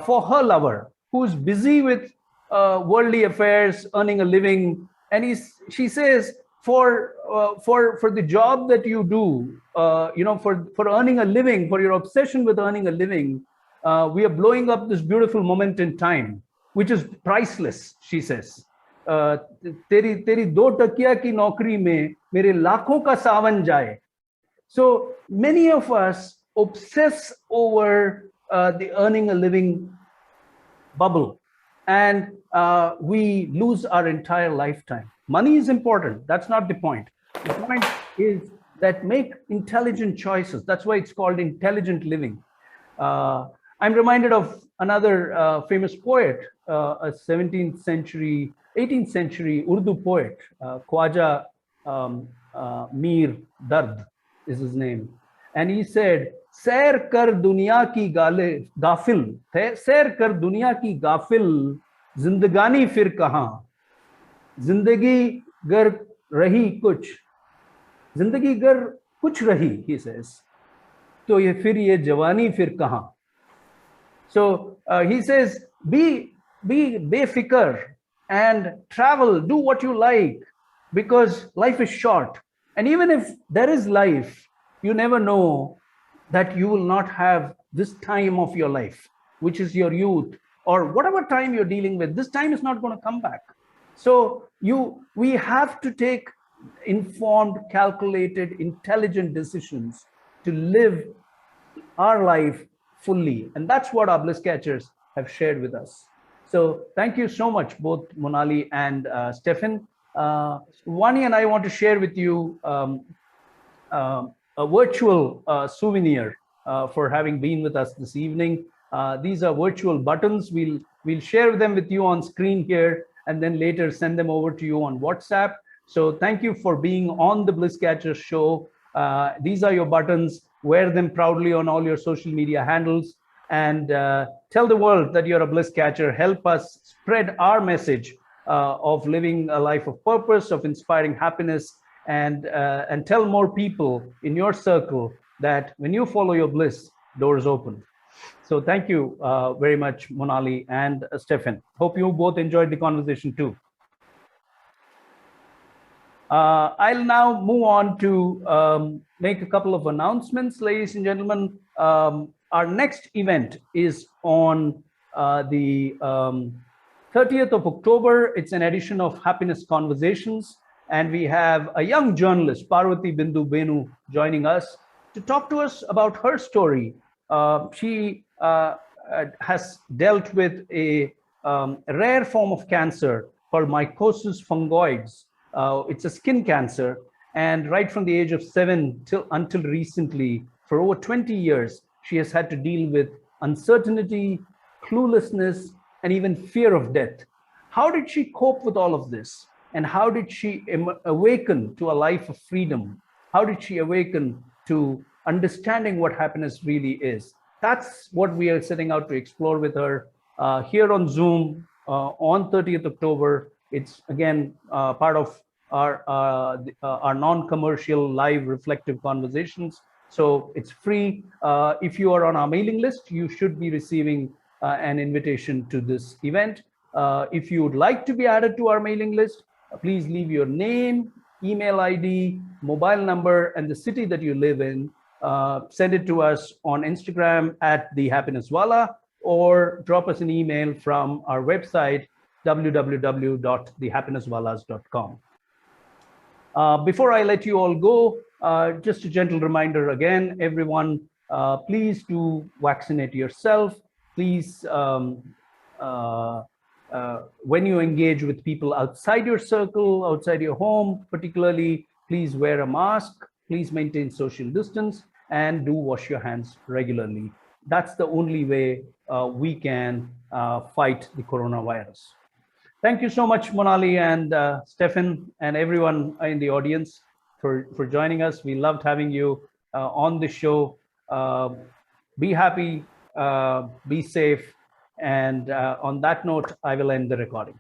Speaker 2: for her lover, who's busy with worldly affairs, earning a living, and she says, for the job that you do, for earning a living, for your obsession with earning a living, we are blowing up this beautiful moment in time, which is priceless, she says. तेरी दो टकिया की नौकरी में मेरे लाखों का सावन जाए. So many of us obsess over the earning a living bubble, and we lose our entire lifetime. Money is important. That's not the point. The point is that make intelligent choices. That's why it's called intelligent living. I'm reminded of another famous poet, a 18th century Urdu poet, Khwaja Mir Dard is his name. And he said, Sair kar duniya ki gafil, sair kar duniya ki gafil, zindagani fir kahan, zindagi gar rahi kuch, zindagi gar kuch rahi, he says, to ye jawani fir kahan. So he says, be befikar and travel, do what you like, because life is short. And even if there is life, you never know that you will not have this time of your life, which is your youth, or whatever time you're dealing with. This time is not going to come back. So we have to take informed, calculated, intelligent decisions to live our life fully. And that's what our Bliss Catchers have shared with us. So thank you so much, both Monali and Stephin. Vaani and I want to share with you a virtual souvenir for having been with us this evening. These are virtual buttons. We'll share them with you on screen here, and then later send them over to you on WhatsApp. So thank you for being on the Bliss Catchers show. These are your buttons. Wear them proudly on all your social media handles, and tell the world that you're a Bliss Catcher. Help us spread our message of living a life of purpose, of inspiring happiness, and tell more people in your circle that when you follow your bliss, doors open. So thank you very much, Monali and Stephin. Hope you both enjoyed the conversation too. I'll now move on to make a couple of announcements, ladies and gentlemen. Our next event is on the 30th of October. It's an edition of Happiness Conversations, and we have a young journalist, Parvati Bindu Benu, joining us to talk to us about her story. She has dealt with a rare form of cancer called mycosis fungoides. It's a skin cancer, and right from the age of 7 until recently, for over 20 years, she has had to deal with uncertainty, cluelessness, and even fear of death. How did she cope with all of this? And how did she awaken to a life of freedom? How did she awaken to understanding what happiness really is? That's what we are setting out to explore with her here on Zoom on 30th October. It's again part of our non-commercial live reflective conversations. So it's free. If you are on our mailing list, you should be receiving an invitation to this event. If you would like to be added to our mailing list, please leave your name, email ID, mobile number, and the city that you live in. Send it to us on Instagram at The Happiness Wala, or drop us an email from our website, www.thehappinesswalas.com. Before I let you all go, just a gentle reminder again, everyone, Please do vaccinate yourself. Please, when you engage with people outside your circle, outside your home, particularly, please wear a mask, please maintain social distance, and do wash your hands regularly. That's the only way we can fight the coronavirus. Thank you so much, Monali and Stephin and everyone in the audience for joining us. We loved having you on the show. Be happy, be safe. And on that note, I will end the recording.